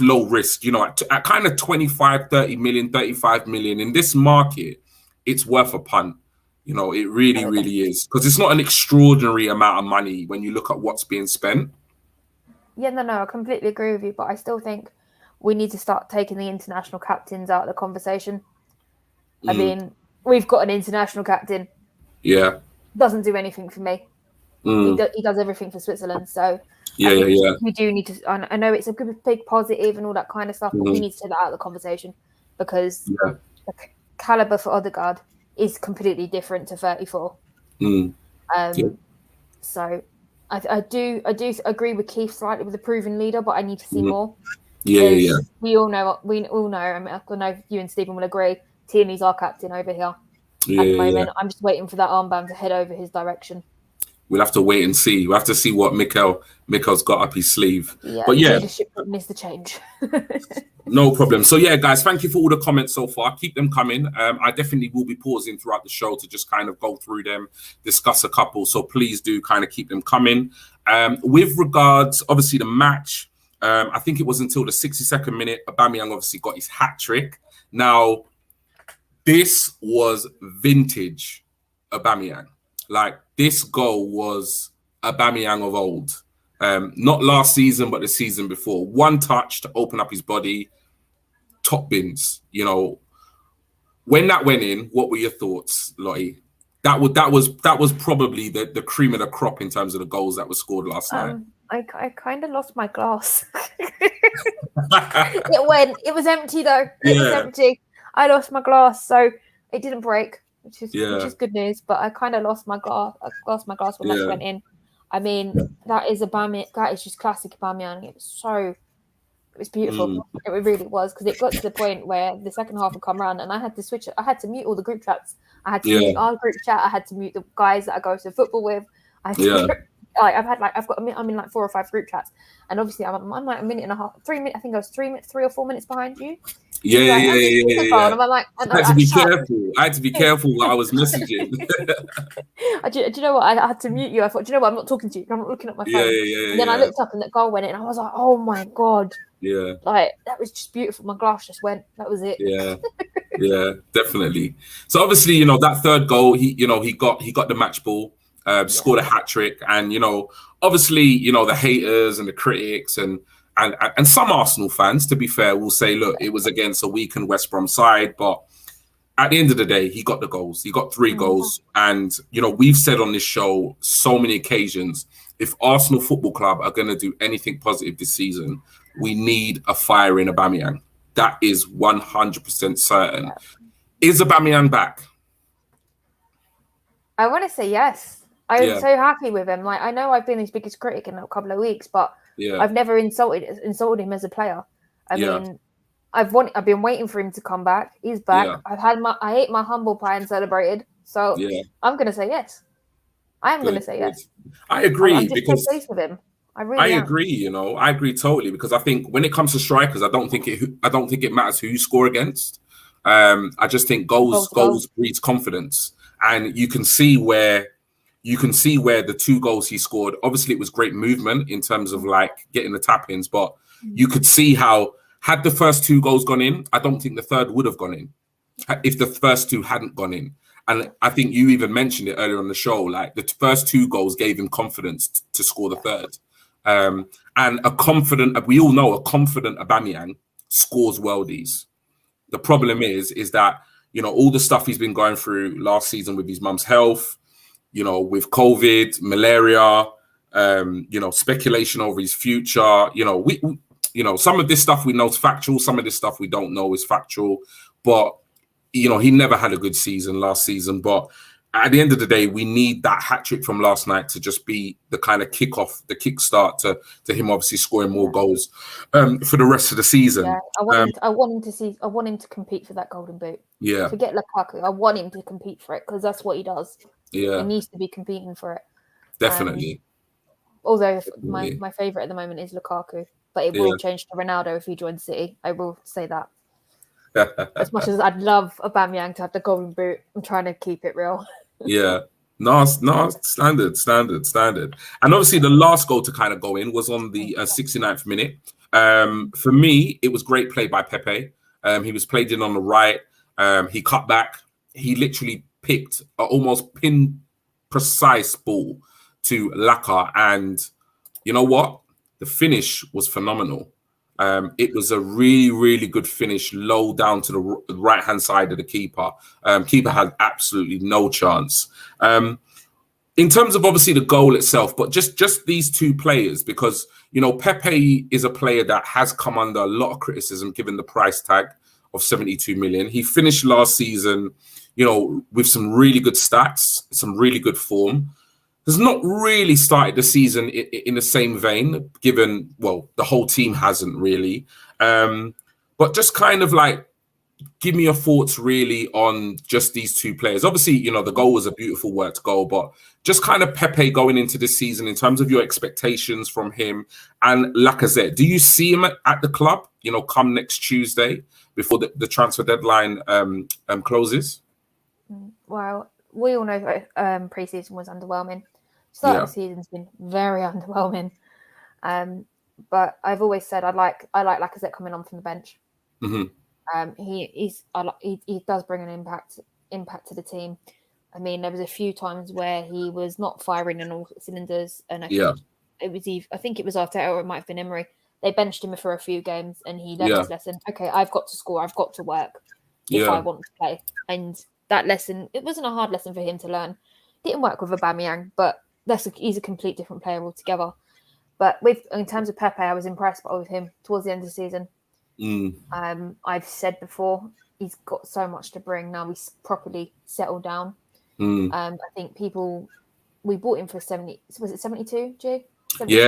low risk, at kind of 25, 30 million, 35 million in this market, it's worth a punt. It really, really is, because it's not an extraordinary amount of money when you look at what's being spent. Yeah, no, I completely agree with you, but I still think we need to start taking the international captains out of the conversation. I mean, we've got an international captain. Yeah. Doesn't do anything for me. He does everything for Switzerland, so yeah. We do need to. I know it's a big positive and all that kind of stuff, but we need to take that out of the conversation, because the caliber for Odegaard is completely different to 34. So I do agree with Keith slightly with the proven leader, but I need to see more. Yeah. We all know. I mean, I know you and Stephen will agree. Tierney's our captain over here at the moment. I'm just waiting for that armband to head over his direction. We'll have to wait and see. We'll have to see what Mikel's got up his sleeve. Yeah, but leadership needs to change. No problem. So guys, thank you for all the comments so far. Keep them coming. I definitely will be pausing throughout the show to just kind of go through them, discuss a couple. So please do kind of keep them coming. With regards, obviously, the match, I think it was until the 62nd minute, Aubameyang obviously got his hat trick. Now, this was vintage Aubameyang. Like, this goal was Aubameyang of old. Not last season, but the season before. One touch to open up his body. Top bins. When that went in, what were your thoughts, Lottie? That was probably the cream of the crop in terms of the goals that were scored last night. I kind of lost my glass. It was empty though. It was empty. I lost my glass, so it didn't break, which is good news. But I kind of lost my glass. I lost my glass when that went in. I mean, that is Aubameyang. That is just classic Aubameyang. It was beautiful. It really was, because it got to the point where the second half would come around, and I had to switch it. I had to mute all the group chats. I had to mute our group chat. I had to mute the guys that I go to football with. I had to I'm in like 4 or 5 group chats, and obviously I'm like a minute and a half, 3 minutes. I think I was 3 or 4 minutes behind you. Yeah. And I'm like, I had to be careful. I had to be careful what I was messaging. Do you know what? I had to mute you. I thought, do you know what? I'm not talking to you. I'm not looking at my phone. And then I looked up and that goal went in, and I was like, oh my God. Yeah. Like, that was just beautiful. My glass just went. That was it. Yeah, definitely. So obviously, that third goal, he got the match ball, scored a hat trick, and obviously, the haters and the critics and some Arsenal fans, to be fair, will say, look, it was against a weakened West Brom side, but at the end of the day, he got the goals. He got 3 goals, and we've said on this show so many occasions, if Arsenal Football Club are going to do anything positive this season, we need a fire in Aubameyang. That is 100% certain. Is Aubameyang back? I want to say yes. I'm so happy with him. Like, I know I've been his biggest critic in a couple of weeks, but I've never insulted him as a player. I mean, I've been waiting for him to come back. He's back. I ate my humble pie and celebrated. So I'm going to say yes. I am going to say yes. I agree. I'm just so pleased with him. I agree. I agree totally, because I think when it comes to strikers, I don't think it matters who you score against. I just think goals breeds confidence, and you can see where the 2 goals he scored. Obviously, it was great movement in terms of like getting the tap-ins, but you could see how, had the first 2 goals gone in, I don't think the third would have gone in if the first 2 hadn't gone in. And I think you even mentioned it earlier on the show, like the first 2 goals gave him confidence to score the third. And we all know a confident Aubameyang scores worldies. The problem is that, all the stuff he's been going through last season with his mum's health, with COVID, malaria, speculation over his future, some of this stuff we know is factual. Some of this stuff we don't know is factual, but, he never had a good season last season. But at the end of the day, we need that hat trick from last night to just be the kind of kickstart to him obviously scoring more goals for the rest of the season. Yeah, I want him to compete for that golden boot. Yeah. Forget Lukaku. I want him to compete for it, because that's what he does. Yeah. He needs to be competing for it. Definitely. Although my favourite at the moment is Lukaku, but it will change to Ronaldo if he joins City. I will say that. As much as I'd love Aubameyang to have the golden boot, I'm trying to keep it real. Yeah. No, standard. And obviously the last goal to kind of go in was on the 69th minute. For me, it was great play by Pepe. He was played in on the right. He cut back. He literally picked an almost pin precise ball to Laka. And you know what? The finish was phenomenal. It was a really, really good finish, low down to the right-hand side of the keeper. Keeper had absolutely no chance. In terms of obviously the goal itself, but just these two players, because, you know, Pepe is a player that has come under a lot of criticism given the price tag of 72 million. He finished last season, you know, with some really good stats, some really good form. Has not really started the season in the same vein, given, well, the whole team hasn't really. But just kind of like, give me your thoughts really on just these two players. Obviously, you know, the goal was a beautiful worked goal, but just kind of Pepe going into this season in terms of your expectations from him and Lacazette. Do you see him at the club, you know, come next Tuesday before the transfer deadline closes? Well, we all know pre-season was underwhelming. Start of the season's been very underwhelming. But I've always said I like Lacazette coming on from the bench. He does bring an impact to the team. I mean, there was a few times where he was not firing on all cylinders, and I think it was Arteta or it might have been Emery. They benched him for a few games, and he learned his lesson. Okay, I've got to score. I've got to work if I want to play. And that lesson, it wasn't a hard lesson for him to learn. Didn't work with Aubameyang, but he's a complete different player altogether. But in terms of Pepe, I was impressed with him towards the end of the season. I've said before, he's got so much to bring now. He's properly settled down. I think we bought him for 70. Was it 72? G?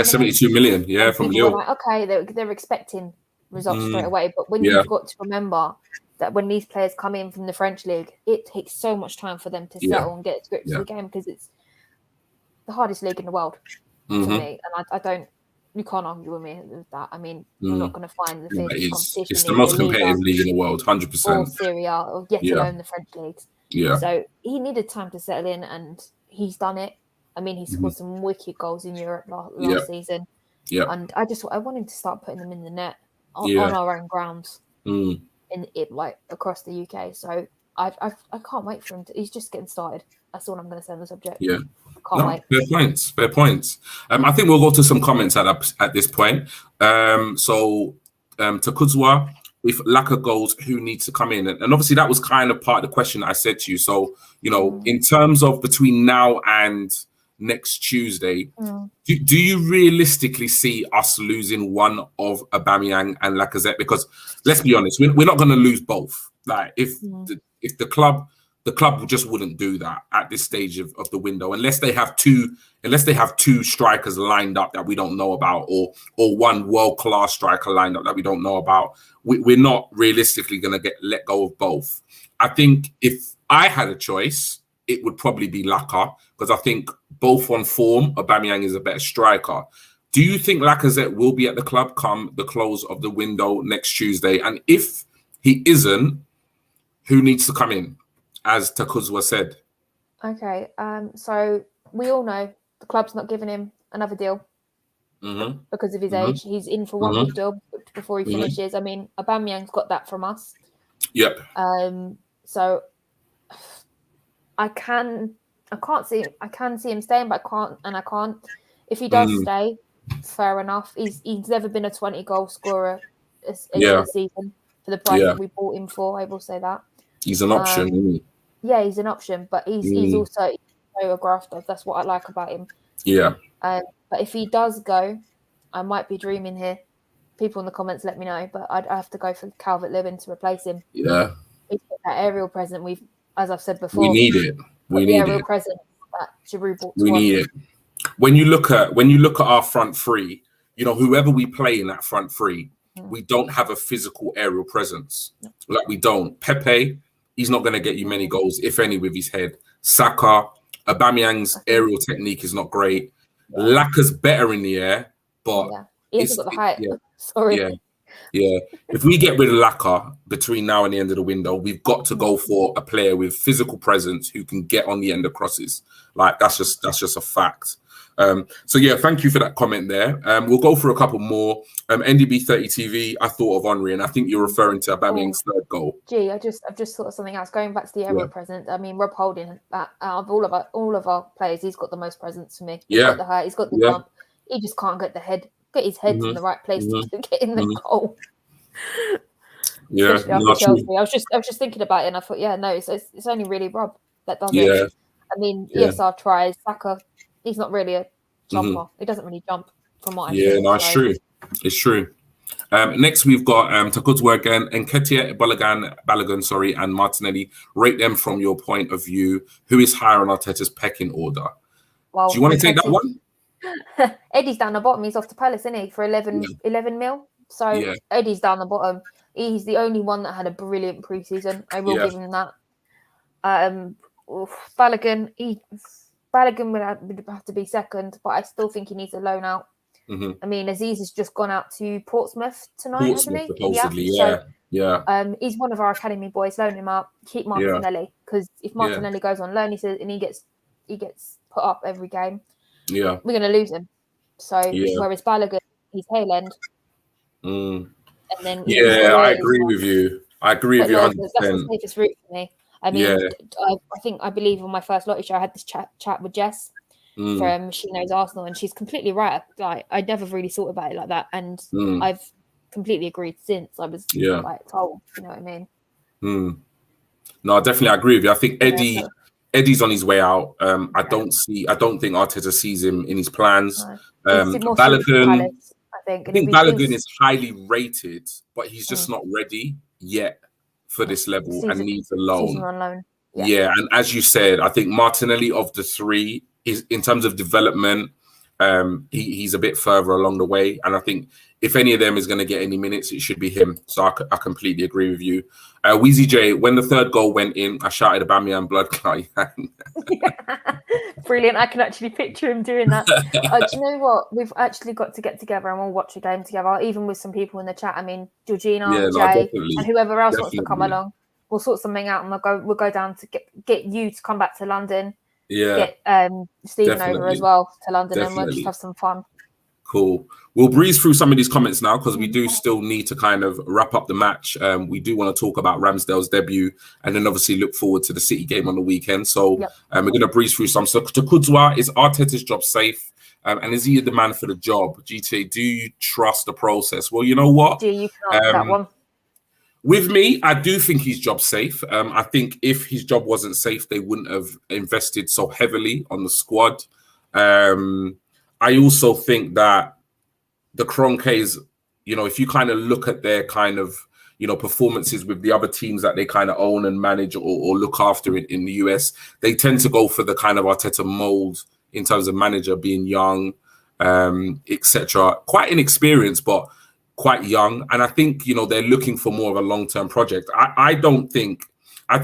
72 million. Yeah, from Lille. Like, okay, they're expecting results straight away, but when you've got to remember that when these players come in from the French league, it takes so much time for them to settle and get to grips with the game, because it's the hardest league in the world for me, and I don't. You can't argue with me with that. I mean, you're not going to find the competition. It's the most competitive league in the world, 100%. Or Serie A, or yet alone the French leagues. Yeah. So he needed time to settle in, and he's done it. I mean, he scored some wicked goals in Europe last season. Yeah. And I want him to start putting them in the net on our own grounds, in it, like across the UK. So I can't wait for him. He's just getting started. That's all I'm going to say on the subject. Yeah. Can't wait. Fair points. I think we'll go to some comments at this point. So to Kuzwa, if Laka goes, who needs to come in? And obviously that was kind of part of the question I said to you. So, you know, in terms of between now and next Tuesday, do you realistically see us losing one of Aubameyang and Lacazette? Because let's be honest, we're not going to lose both. Like if the club just wouldn't do that at this stage of the window unless they have two strikers lined up that we don't know about, or one world-class striker lined up that we don't know about. We're not realistically going to let go of both. I think if I had a choice, it would probably be Laka, because I think both on form, Aubameyang is a better striker. Do you think Lacazette will be at the club come the close of the window next Tuesday? And if he isn't, who needs to come in, as Takuzwa said? Okay, so we all know the club's not giving him another deal because of his age. He's in for one big deal before he finishes. I mean, Aubameyang's got that from us. Yep. So I can see him staying, but I can't. If he does stay, fair enough. He's never been a 20-goal scorer a season for the price that we bought him for. I will say that. He's an option, isn't he? Yeah, he's an option, but he's also a grafter. That's what I like about him. Yeah. But if he does go, I might be dreaming here. People in the comments let me know, but I'd have to go for Calvert-Lewin to replace him. Yeah. He's got that aerial presence. As I've said before, we need it. We need aerial it. presence that Giroud brought to we need it. When you look at our front three, you know, whoever we play in that front three, we don't have a physical aerial presence. Like we don't. Pepe, he's not going to get you many goals, if any, with his head. Saka, Aubameyang's aerial technique is not great. Laka's better in the air, but he hasn't got the height. Sorry. Yeah. If we get rid of Laka between now and the end of the window, we've got to go for a player with physical presence who can get on the end of crosses. Like that's just a fact. So yeah, thank you for that comment there. We'll go for a couple more. NDB30 TV, I thought of Henry, and I think you're referring to Aubameyang's third goal. Gee, I've just thought of something else. Going back to the area presence, I mean, Rob Holding, out of all of our players, he's got the most presence for me. He's got the height, he's got the bump. He just can't get his head in the right place to get in the goal. Yeah, Chelsea. I was just thinking about it, and I thought, it's only really Rob that does it. I mean, ESR tries. Saka, he's not really a jumper. He doesn't really jump from what I see. No, it's true. It's true. Next, we've got Takutwa again, Nketiah, Balogun, and Martinelli. Rate them from your point of view. Who is higher on Arteta's pecking order? Well, do you want to take that one? Eddie's down the bottom. He's off to Palace, isn't he, for 11 mil? So Eddie's down the bottom. He's the only one that had a brilliant preseason. I will give him that. Balogun would have to be second, but I still think he needs a loan out. I mean, Aziz has just gone out to Portsmouth tonight, hasn't he? Supposedly, he's one of our academy boys. Loan him out. Keep Martinelli, because if Martinelli goes on loan, he gets put up every game. Yeah, we're going to lose him. So whereas Balogun, he's tail end. And then I agree with you. I agree with you 100%. That's the safest route for me. I mean, I believe on my first lottery show, I had this chat with Jess from She Knows Arsenal, and she's completely right. Like, I never really thought about it like that, and I've completely agreed since I was told. You know what I mean? No, I definitely agree with you. I think Eddie's on his way out. I don't think Arteta sees him in his plans. Balogun, I think Balogun is highly rated, but he's just not ready yet for this level and needs a loan. Yeah, and as you said, I think Martinelli of the three is, in terms of development, he's a bit further along the way, and I think if any of them is going to get any minutes, it should be him. So I completely agree with you. Weezy J, when the third goal went in, I shouted Aubameyang blood clot. Brilliant. I can actually picture him doing that. Do you know what? We've actually got to get together and we'll watch a game together, even with some people in the chat. I mean, Georgina, Jay, and whoever else wants to come along. We'll sort something out, and we'll go down to get you to come back to London. Yeah. Get Stephen over as well to London, and we'll just have some fun. Cool. We'll breeze through some of these comments now because we do still need to kind of wrap up the match. We do want to talk about Ramsdale's debut and then obviously look forward to the City game on the weekend. So we're going to breeze through some. So to Kudwa, is Arteta's job safe? And is he the man for the job? GTA, do you trust the process? Well, you know what? Do you trust that one? With me, I do think his job's safe. I think if his job wasn't safe, they wouldn't have invested so heavily on the squad. I also think that the Kroenkes, if you kind of look at their kind of, performances with the other teams that they kind of own and manage or look after in the US, they tend to go for the kind of Arteta mold in terms of manager being young, etc. Quite inexperienced, but quite young. And I think, they're looking for more of a long-term project. I don't think,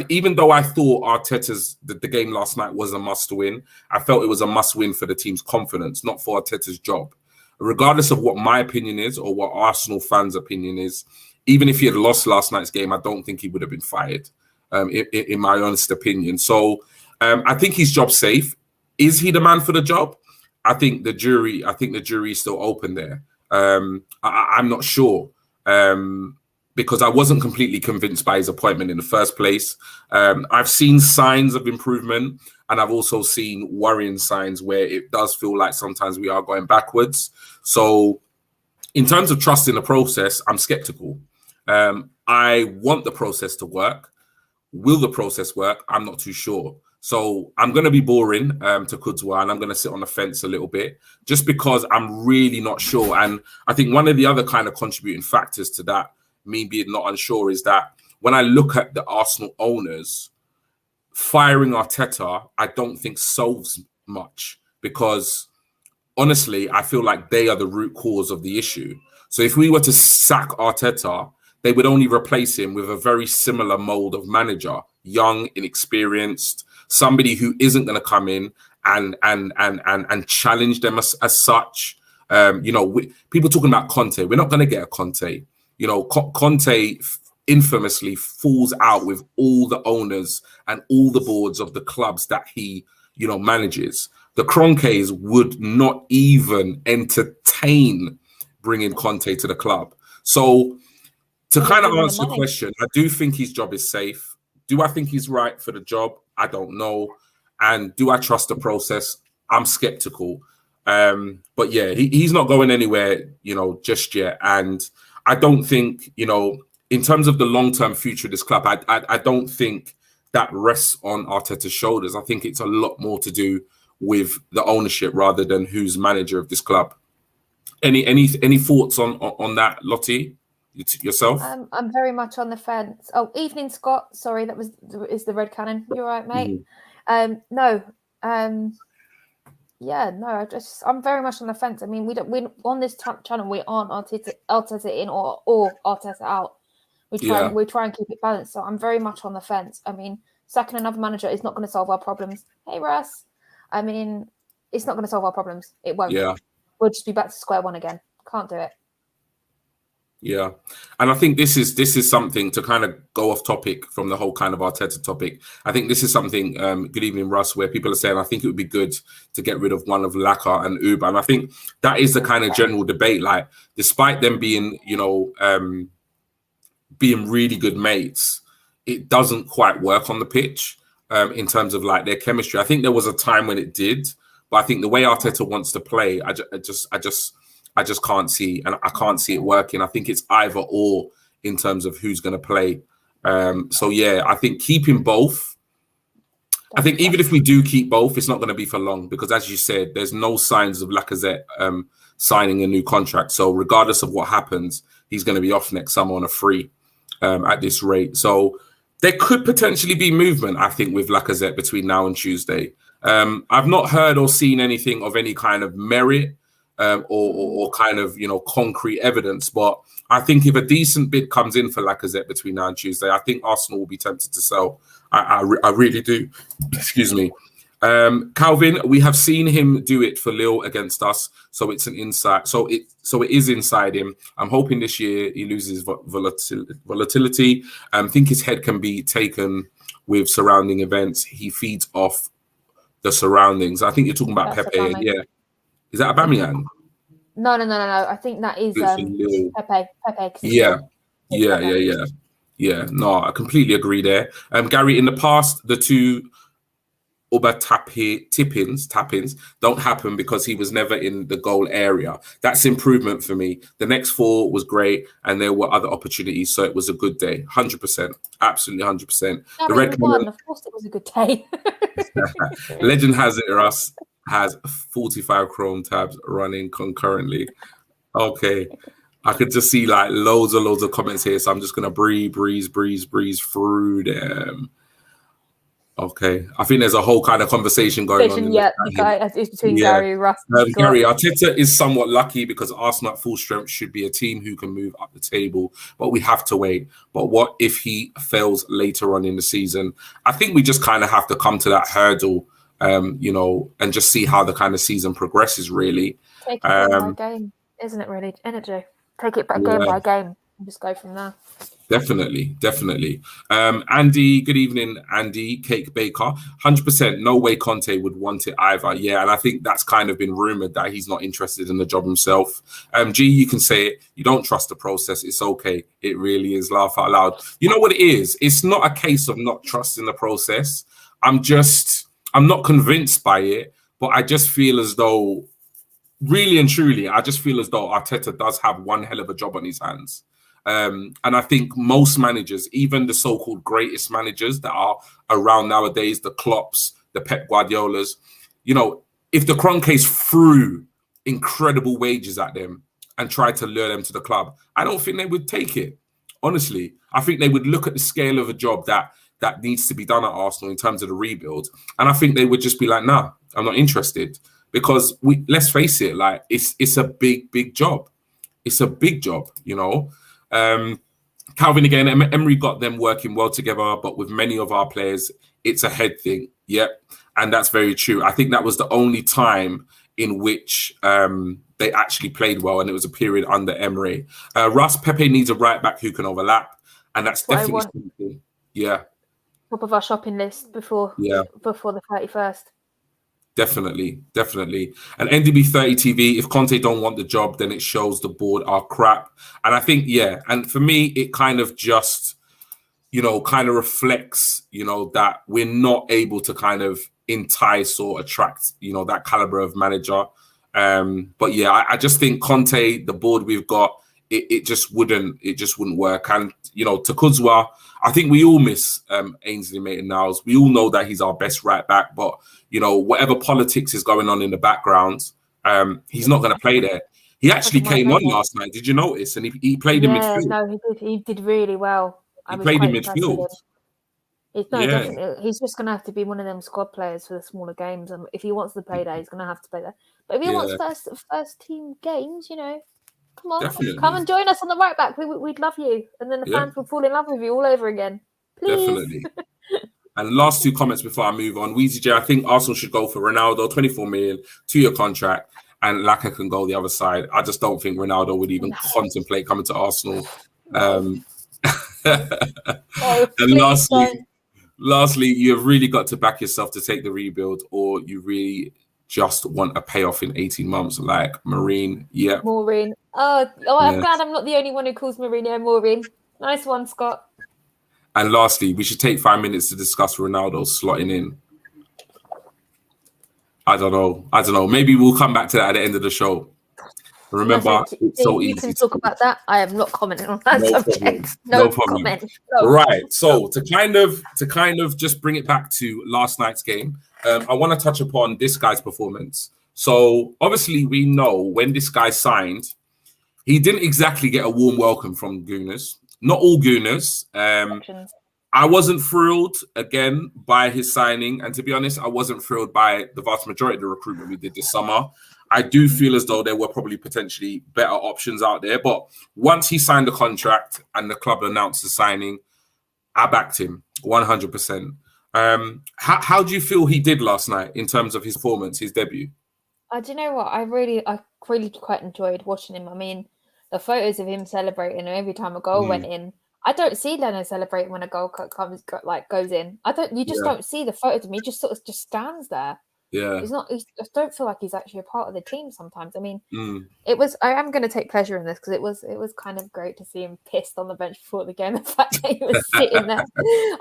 even though I thought Arteta's the game last night was a must-win, I felt it was a must-win for the team's confidence, not for Arteta's job. Regardless of what my opinion is or what Arsenal fans' opinion is, even if he had lost last night's game, I don't think he would have been fired, in my honest opinion. So I think his job's safe. Is he the man for the job? I think the jury is still open there. I'm not sure. Because I wasn't completely convinced by his appointment in the first place. I've seen signs of improvement, and I've also seen worrying signs where it does feel like sometimes we are going backwards. So in terms of trusting the process, I'm skeptical. I want the process to work. Will the process work? I'm not too sure. So I'm going to be boring to Kudwa, and I'm going to sit on the fence a little bit just because I'm really not sure. And I think one of the other kind of contributing factors to that, me being not unsure, is that when I look at the Arsenal owners, firing Arteta, I don't think solves much because honestly, I feel like they are the root cause of the issue. So if we were to sack Arteta, they would only replace him with a very similar mold of manager, young, inexperienced, somebody who isn't going to come in and challenge them as such. People talking about Conte, we're not going to get a Conte. Conte infamously falls out with all the owners and all the boards of the clubs that he, manages. The Kroenkes would not even entertain bringing Conte to the club. So to kind of answer the question, I do think his job is safe. Do I think he's right for the job? I don't know. And do I trust the process? I'm skeptical. But yeah, he's not going anywhere, just yet. And I don't think, in terms of the long-term future of this club, I don't think that rests on Arteta's shoulders. I think it's a lot more to do with the ownership rather than who's manager of this club. Any thoughts on that, Lottie? Yourself? I'm very much on the fence. Oh, evening, Scott. Sorry, is the red cannon. You're right, mate. No. Yeah, no. I'm very much on the fence. I mean, we on this channel we aren't Arteta in or Arteta out. We try and keep it balanced. So I'm very much on the fence. I mean, sacking another manager is not going to solve our problems. Hey, Russ. I mean, it's not going to solve our problems. It won't. Yeah. We'll just be back to square one again. Can't do it. Yeah. And I think this is something to kind of go off topic from the whole kind of Arteta topic. I think this is something, good evening, Russ, where people are saying, I think it would be good to get rid of one of Laka and Uber. And I think that is the kind of general debate. Like, despite them being, being really good mates, it doesn't quite work on the pitch in terms of like their chemistry. I think there was a time when it did, but I think the way Arteta wants to play, I just can't see, and I can't see it working. I think it's either or in terms of who's going to play. So yeah, I think keeping both. I think even if we do keep both, it's not going to be for long because, as you said, there's no signs of Lacazette signing a new contract. So regardless of what happens, he's going to be off next summer on a free at this rate. So there could potentially be movement, I think, with Lacazette between now and Tuesday. I've not heard or seen anything of any kind of merit. Or kind of, concrete evidence. But I think if a decent bid comes in for Lacazette between now and Tuesday, I think Arsenal will be tempted to sell. I really do. Excuse me. Calvin, we have seen him do it for Lille against us. So it's an insight. So it is inside him. I'm hoping this year he loses volatility. I think his head can be taken with surrounding events. He feeds off the surroundings. I think you're talking about Pepe. Yeah. Is that Aubameyang? No. I think that is Pepe. Yeah. No, I completely agree there. Gary, in the past, the two tap-ins don't happen because he was never in the goal area. That's improvement for me. The next four was great, and there were other opportunities, so it was a good day. 100%. Absolutely 100%. The red one, of course it was a good day. Legend has it, Russ has 45 Chrome tabs running concurrently. Okay. I could just see like loads of comments here. So I'm just going to breeze through them. Okay. I think there's a whole kind of conversation going on. Yeah, it's between Gary, Russ. Gary, Arteta is somewhat lucky because Arsenal at full strength should be a team who can move up the table, but we have to wait. But what if he fails later on in the season? I think we just kind of have to come to that hurdle, and just see how the kind of season progresses, really. Take it game by game, isn't it, really? Energy. Take it back game by game and just go from there. Definitely. Andy, good evening, Andy. Cake Baker. 100%, no way Conte would want it either. Yeah, and I think that's kind of been rumoured that he's not interested in the job himself. G, you can say it. You don't trust the process. It's okay. It really is. Laugh out loud. You know what it is? It's not a case of not trusting the process. I'm not convinced by it, but I just feel as though, really and truly, Arteta does have one hell of a job on his hands. And I think most managers, even the so-called greatest managers that are around nowadays, the Klopps, the Pep Guardiolas, if the Kroenkes threw incredible wages at them and tried to lure them to the club, I don't think they would take it. Honestly, I think they would look at the scale of a job that needs to be done at Arsenal in terms of the rebuild. And I think they would just be like, nah, I'm not interested. Because let's face it, like it's a big job. It's a big job, Calvin again, Emery got them working well together, but with many of our players, it's a head thing. Yep. And that's very true. I think that was the only time in which they actually played well, and it was a period under Emery. Russ Pepe needs a right back who can overlap, and that's definitely something. Yeah. Top of our shopping list before the 31st. Definitely. And NDB 30 TV, if Conte don't want the job, then it shows the board are crap. And I think, and for me, it kind of just, kind of reflects, that we're not able to kind of entice or attract, that caliber of manager. But I just think Conte, the board we've got, it just wouldn't work. And, to Kuzwa, I think we all miss Ainsley Maitland-Niles. We all know that he's our best right back, but whatever politics is going on in the background, he's not going to play there. He actually came on last night. Did you notice? And he played in midfield. No, he did. He did really well. He played in midfield. Definitely. He's just going to have to be one of them squad players for the smaller games. And if he wants to play there, he's going to have to play there. But if he wants first team games, come on, definitely. Come and join us on the right back. We'd love you. And then the fans will fall in love with you all over again. Please. Definitely. And last two comments before I move on. Weezy J, I think Arsenal should go for Ronaldo, 24 million, 2-year contract, and Laka can go the other side. I just don't think Ronaldo would even contemplate coming to Arsenal. And lastly, you've really got to back yourself to take the rebuild, or you really just want a payoff in 18 months, like Maureen. Yeah. Maureen. I'm glad I'm not the only one who calls Mourinho Maureen. Nice one, Scott. And lastly, we should take 5 minutes to discuss Ronaldo slotting in. I don't know. Maybe we'll come back to that at the end of the show. Remember, it's so easy. You can talk about that. I am not commenting on that subject. No problem. Comment. No. Right. So to kind of just bring it back to last night's game, I want to touch upon this guy's performance. So obviously we know when this guy signed, he didn't exactly get a warm welcome from Gooners. Not all Gooners. I wasn't thrilled, again, by his signing. And to be honest, I wasn't thrilled by the vast majority of the recruitment we did this summer. I do feel as though there were probably potentially better options out there. But once he signed the contract and the club announced the signing, I backed him 100%. How do you feel he did last night in terms of his performance, his debut? Do you know what? I really quite enjoyed watching him. I mean, the photos of him celebrating every time a goal went in. I don't see Leno celebrating when a goal goes in. You just don't see the photos of him. He just sort of just stands there. Yeah. I don't feel like he's actually a part of the team sometimes. I mean, I am going to take pleasure in this because it was kind of great to see him pissed on the bench before the game. The fact that he was sitting there,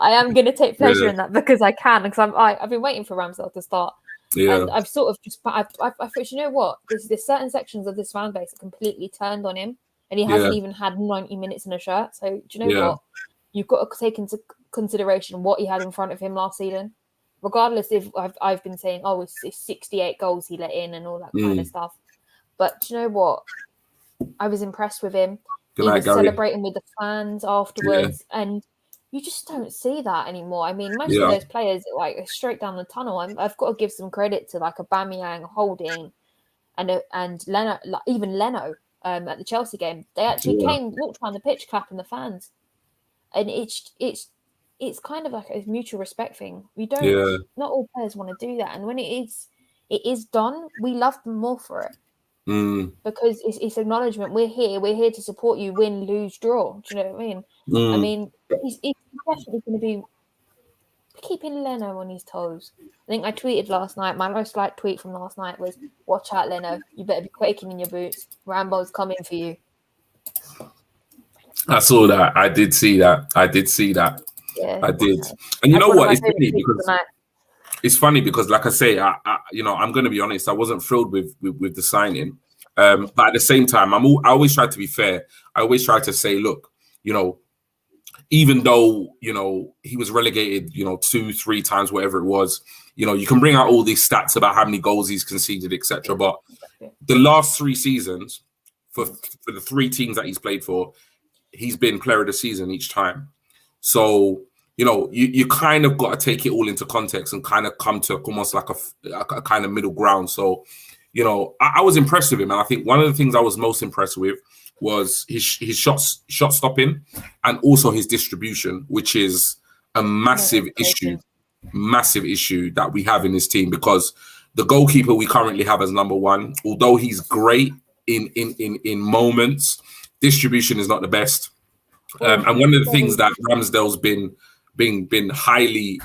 I am going to take pleasure in that because I can. Because I've been waiting for Ramsdale to start. Yeah. And I've sort of just, I thought, you know what? There's certain sections of this fan base that completely turned on him. And he hasn't even had 90 minutes in a shirt. So do you know what? You've got to take into consideration what he had in front of him last season. Regardless if I've been saying, it's 68 goals he let in and all that kind of stuff. But do you know what? I was impressed with him. He was celebrating with the fans afterwards. Yeah. And you just don't see that anymore. I mean, most of those players are straight down the tunnel. I've got to give some credit to Aubameyang, Holding, and Leno, even Leno. At the Chelsea game, they actually walked around the pitch clapping the fans, and it's kind of like a mutual respect thing. Not all players want to do that, and when it is done, we love them more for it because it's acknowledgement. We're here to support you, win, lose, draw. Do you know what I mean? I mean, he's definitely going to be keeping Leno on his toes. I think I tweeted last night, my most liked tweet from last night was, "Watch out, Leno. You better be quaking in your boots. Rambo's coming for you." I saw that. I did see that. Yeah, I did. And you know what? It's funny because, like I say, I'm going to be honest. I wasn't thrilled with the signing, but at the same time, I always try to be fair. I always try to say, look, even though, he was relegated, 2-3 times, whatever it was, you can bring out all these stats about how many goals he's conceded, etc. But the last 3 seasons, for the 3 teams that he's played for, he's been player of the season each time. So, you kind of got to take it all into context and kind of come to almost like a kind of middle ground. So, I was impressed with him. And I think one of the things I was most impressed with was his shot stopping and also his distribution, which is a massive issue that we have in this team because the goalkeeper we currently have as number 1, although he's great, in moments. Distribution is not the best. And one of the things that Ramsdale's been highly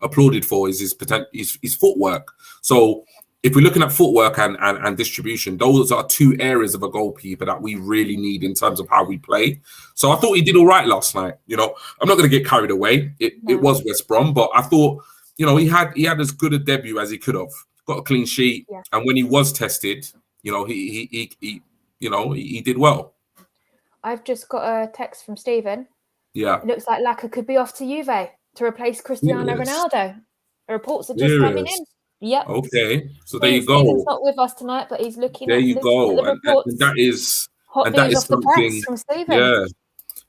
applauded for is his footwork. So if we're looking at footwork and distribution, those are two areas of a goalkeeper that we really need in terms of how we play. So I thought he did all right last night. You know, I'm not going to get carried away. It was West Brom, but I thought, you know, he had as good a debut as he could have. Got a clean sheet, and when he was tested, you know, he did well. I've just got a text from Stephen. Yeah, it looks like Laka could be off to Juve to replace Cristiano Ronaldo. The reports are just coming in. Yep. Okay, so there you go. Stephen's not with us tonight, but he's looking. There you go. At the reports. And that is something. From Stephen. Yeah,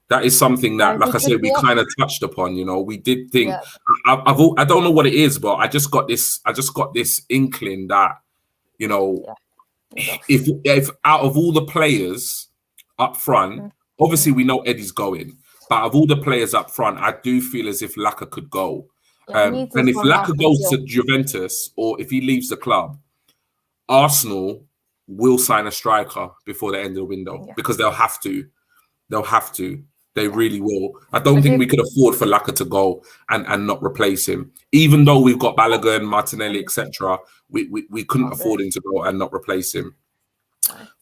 that is something that, like I said, we kind of touched upon. You know, we did think. Yeah. I don't know what it is, but I just got this inkling that, you know, if out of all the players up front, obviously we know Eddie's going, but out of all the players up front, I do feel as if Laka could go. And if Laka goes to Juventus or if he leaves the club, Arsenal will sign a striker before the end of the window because they'll have to. They really will. I don't think we could afford for Laka to go and not replace him. Even though we've got Balogun, Martinelli, etc., we couldn't afford him to go and not replace him.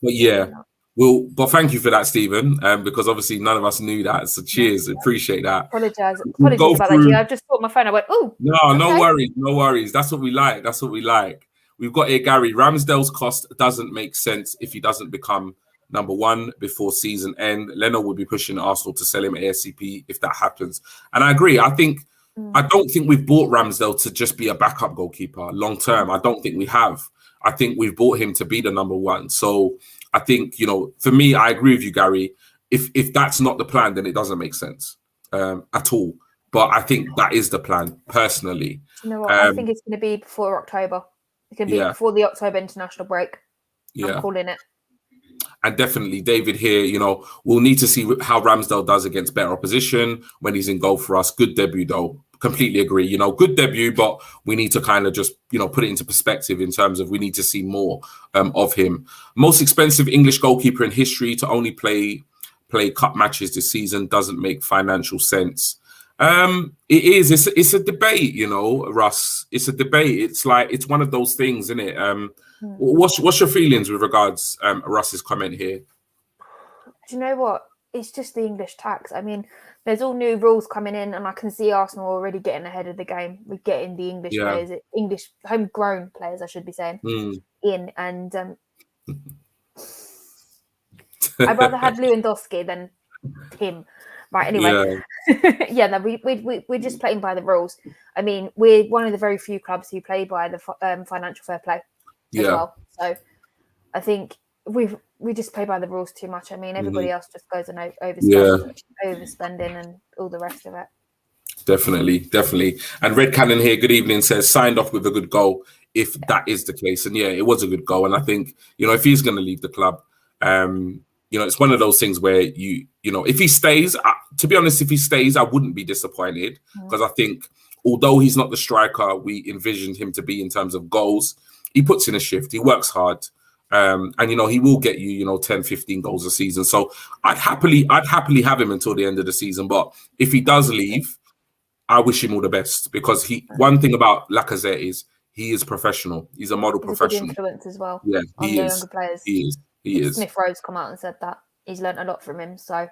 But yeah. Well, but thank you for that, Stephen, because obviously none of us knew that. So cheers, appreciate that. Apologies about that. I just thought my phone. I went, oh. No worries. That's what we like. We've got here, Gary. Ramsdale's cost doesn't make sense if he doesn't become number one before season end. Leno will be pushing Arsenal to sell him ASAP if that happens. And I agree. I don't think we've bought Ramsdale to just be a backup goalkeeper long term. I don't think we have. I think we've bought him to be the number one. So I think, you know, for me, I agree with you, Gary. If that's not the plan, then it doesn't make sense at all. But I think that is the plan, personally. You know what? I think it's going to be before October. It's going to be before the October international break. I'm calling it. And definitely, David here, you know, we'll need to see how Ramsdale does against better opposition when he's in goal for us. Good debut, though. Completely agree. You know, good debut, but we need to kind of just, you know, put it into perspective in terms of we need to see more of him. Most expensive English goalkeeper in history to only play cup matches this season doesn't make financial sense. It is. It's a debate, you know, Russ. It's a debate. It's like it's one of those things, isn't it? What's your feelings with regards Russ's comment here? Do you know what? It's just the English tax. I mean, there's all new rules coming in, and I can see Arsenal already getting ahead of the game. We're getting the English players, English homegrown players, I should be saying, in. And I'd rather have Lewandowski than him. Right, anyway. We're just playing by the rules. I mean, we're one of the very few clubs who play by the financial fair play as well. So I think we just play by the rules too much. I mean, everybody else just goes and overspending and all the rest of it. Definitely. And Red Cannon here, good evening, says signed off with a good goal if that is the case. And it was a good goal. And I think, you know, if he's going to leave the club, you know, it's one of those things where you know, if he stays, to be honest, if he stays, I wouldn't be disappointed because I think although he's not the striker we envisioned him to be in terms of goals, he puts in a shift, he works hard. And, you know, he will get you, you know, 10, 15 goals a season. So I'd happily have him until the end of the season. But if he does leave, I wish him all the best because one thing about Lacazette is he is professional. He's a model professional. He's a good influence as well. Yeah, on the younger players. He is. Smith Rowe's come out and said that. He's learnt a lot from him. So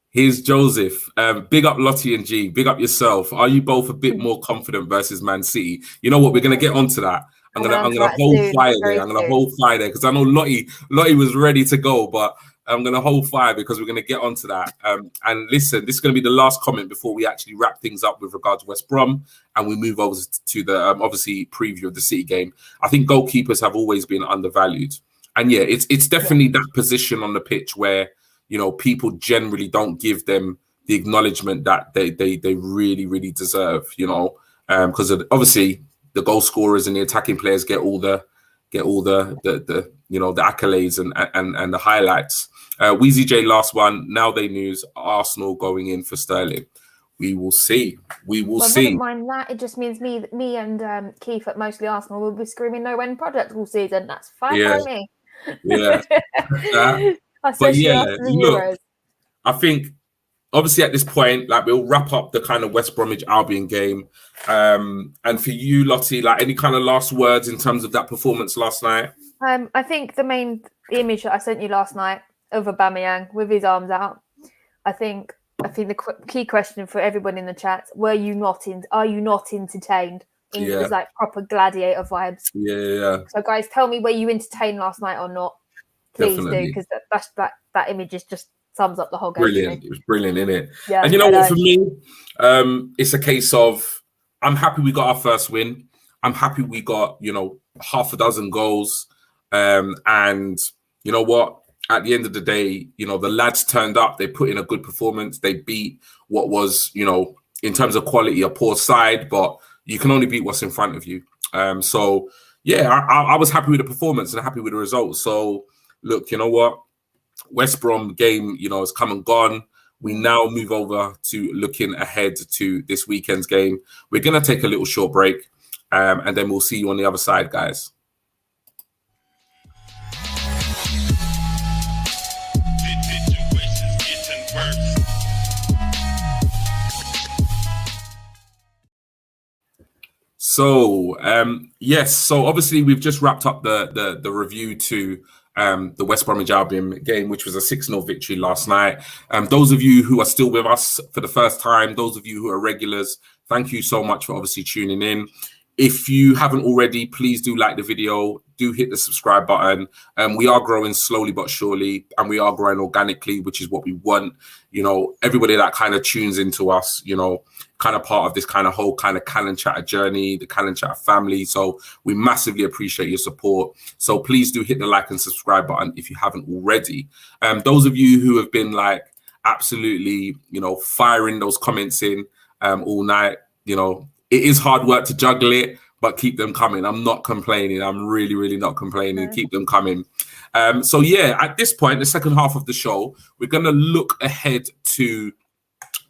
here's Joseph. Big up Lottie and G. Big up yourself. Are you both a bit more confident versus Man City? You know what? We're going to get onto that. I'm gonna hold fire there. I'm gonna hold fire there because I know Lottie was ready to go, but I'm gonna hold fire because we're gonna get onto that. And listen, this is gonna be the last comment before we actually wrap things up with regard to West Brom and we move over to the obviously preview of the City game. I think goalkeepers have always been undervalued, and it's definitely that position on the pitch where, you know, people generally don't give them the acknowledgement that they really deserve. You know, because obviously the goal scorers and the attacking players get all the you know, the accolades and the highlights. Weezy J, last one. Now they news Arsenal going in for Sterling. We will see. We will I see. wouldn't mind that. It just means me and Keith at Mostly Arsenal will be screaming no end project all season. That's fine by me. Yeah. But yeah, look, I think obviously at this point, like we'll wrap up the kind of West Bromwich Albion game. And for you, Lottie, like any kind of last words in terms of that performance last night? I think the main image that I sent you last night of Aubameyang with his arms out. I think the key question for everyone in the chat: are you not entertained? It was like proper gladiator vibes. Yeah. So guys, tell me were you entertained last night or not? Please do, because that image just sums up the whole game. Brilliant. It was brilliant, isn't it? Yeah. And you know what? For me, it's a case of I'm happy we got our first win. I'm happy we got half a dozen goals. And you know what? At the end of the day, the lads turned up. They put in a good performance. They beat what was, in terms of quality, a poor side. But you can only beat what's in front of you. So yeah, I was happy with the performance and happy with the results. So look, you know what? West Brom game, has come and gone. We now move over to looking ahead to this weekend's game. We're going to take a little short break, and then we'll see you on the other side, guys. So, yes. So obviously we've just wrapped up the review to the West Bromwich Albion game, which was a 6-0 victory last night. Those of you who are still with us for the first time, those of you who are regulars, thank you so much for obviously tuning in. If you haven't already, please do like the video, do hit the subscribe button. We are growing slowly but surely, and we are growing organically, which is what we want. Everybody that kind of tunes into us, kind of part of this kind of whole kind of Cannon Chatter journey, the Cannon Chatter family. So we massively appreciate your support. So please do hit the like and subscribe button if you haven't already. Those of you who have been like absolutely, firing those comments in all night, it is hard work to juggle it, but keep them coming. I'm not complaining. I'm really, really not complaining. No. Keep them coming. So yeah, at this point, the second half of the show, we're going to look ahead to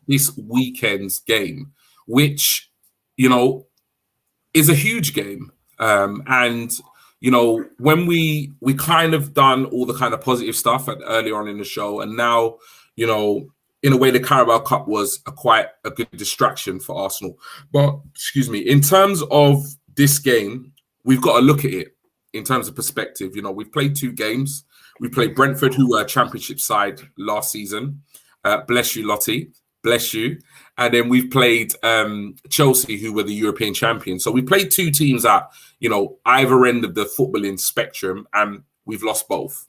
this weekend's game, which, is a huge game. And, when we kind of done all the kind of positive stuff earlier on in the show, and now, in a way, the Carabao Cup was quite a good distraction for Arsenal. But, in terms of this game, we've got to look at it in terms of perspective. We've played 2 games. We played Brentford, who were a championship side last season. Bless you, Lottie. Bless you. And then we've played Chelsea, who were the European champions. So we played 2 teams at, either end of the footballing spectrum, and we've lost both.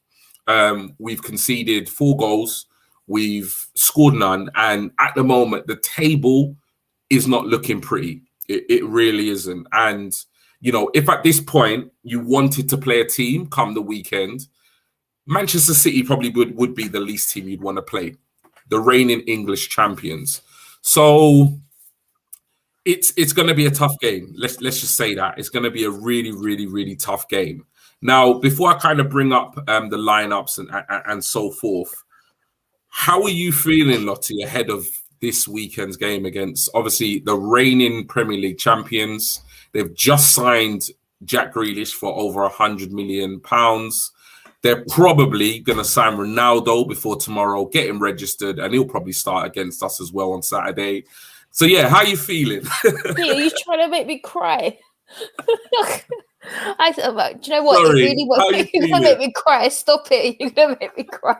We've conceded 4 goals. We've scored none. And at the moment, the table is not looking pretty. It really isn't. And, if at this point you wanted to play a team come the weekend, Manchester City probably would be the least team you'd want to play. The reigning English champions. So it's going to be a tough game. Let's just say that. It's going to be a really, really, really tough game. Now, before I kind of bring up the lineups and so forth, how are you feeling, Lottie, ahead of this weekend's game against, obviously, the reigning Premier League champions? They've just signed Jack Grealish for over £100 million. They're probably going to sign Ronaldo before tomorrow, get him registered, and he'll probably start against us as well on Saturday. So, yeah, how are you feeling? Yeah, you're trying to make me cry. Do you know what? Sorry, it really was. You're going to make me cry. Stop it. You're going to make me cry.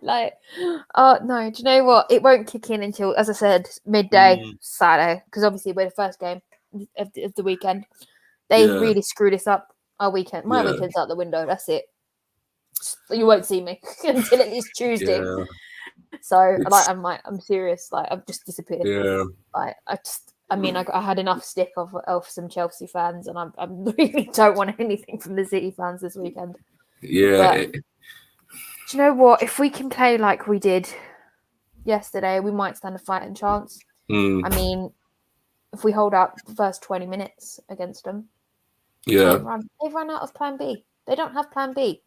No, do you know what? It won't kick in until, as I said, midday Saturday, because obviously we're the first game of the weekend. They really screwed us up our weekend. My weekend's out the window. That's it. You won't see me until at least Tuesday. Yeah. So I'm serious. I've just disappeared. Yeah. I had enough stick of some Chelsea fans, and I really don't want anything from the City fans this weekend. Yeah. But, do you know what? If we can play like we did yesterday, we might stand a fighting chance. If we hold out the first 20 minutes against them, they've run out of plan B. They don't have plan B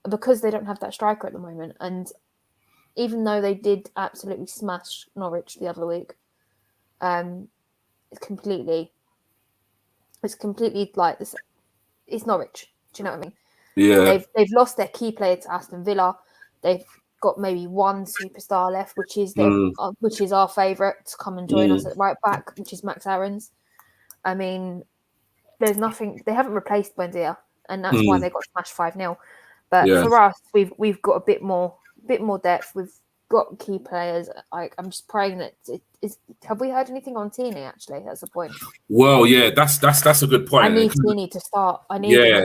because they don't have that striker at the moment. And even though they did absolutely smash Norwich the other week, It's completely like this. It's Norwich. Do you know what I mean? Yeah. They've lost their key player to Aston Villa. They've got maybe one superstar left, which is our favourite to come and join us at right back, which is Max Aarons. I mean, there's nothing. They haven't replaced Buendia, and that's why they got smashed 5-0. But for us, we've got a bit more depth. We've got key players. I'm just praying that have we heard anything on Tierney? Actually, that's the point. Well, yeah, that's a good point. I need Tierney to start. I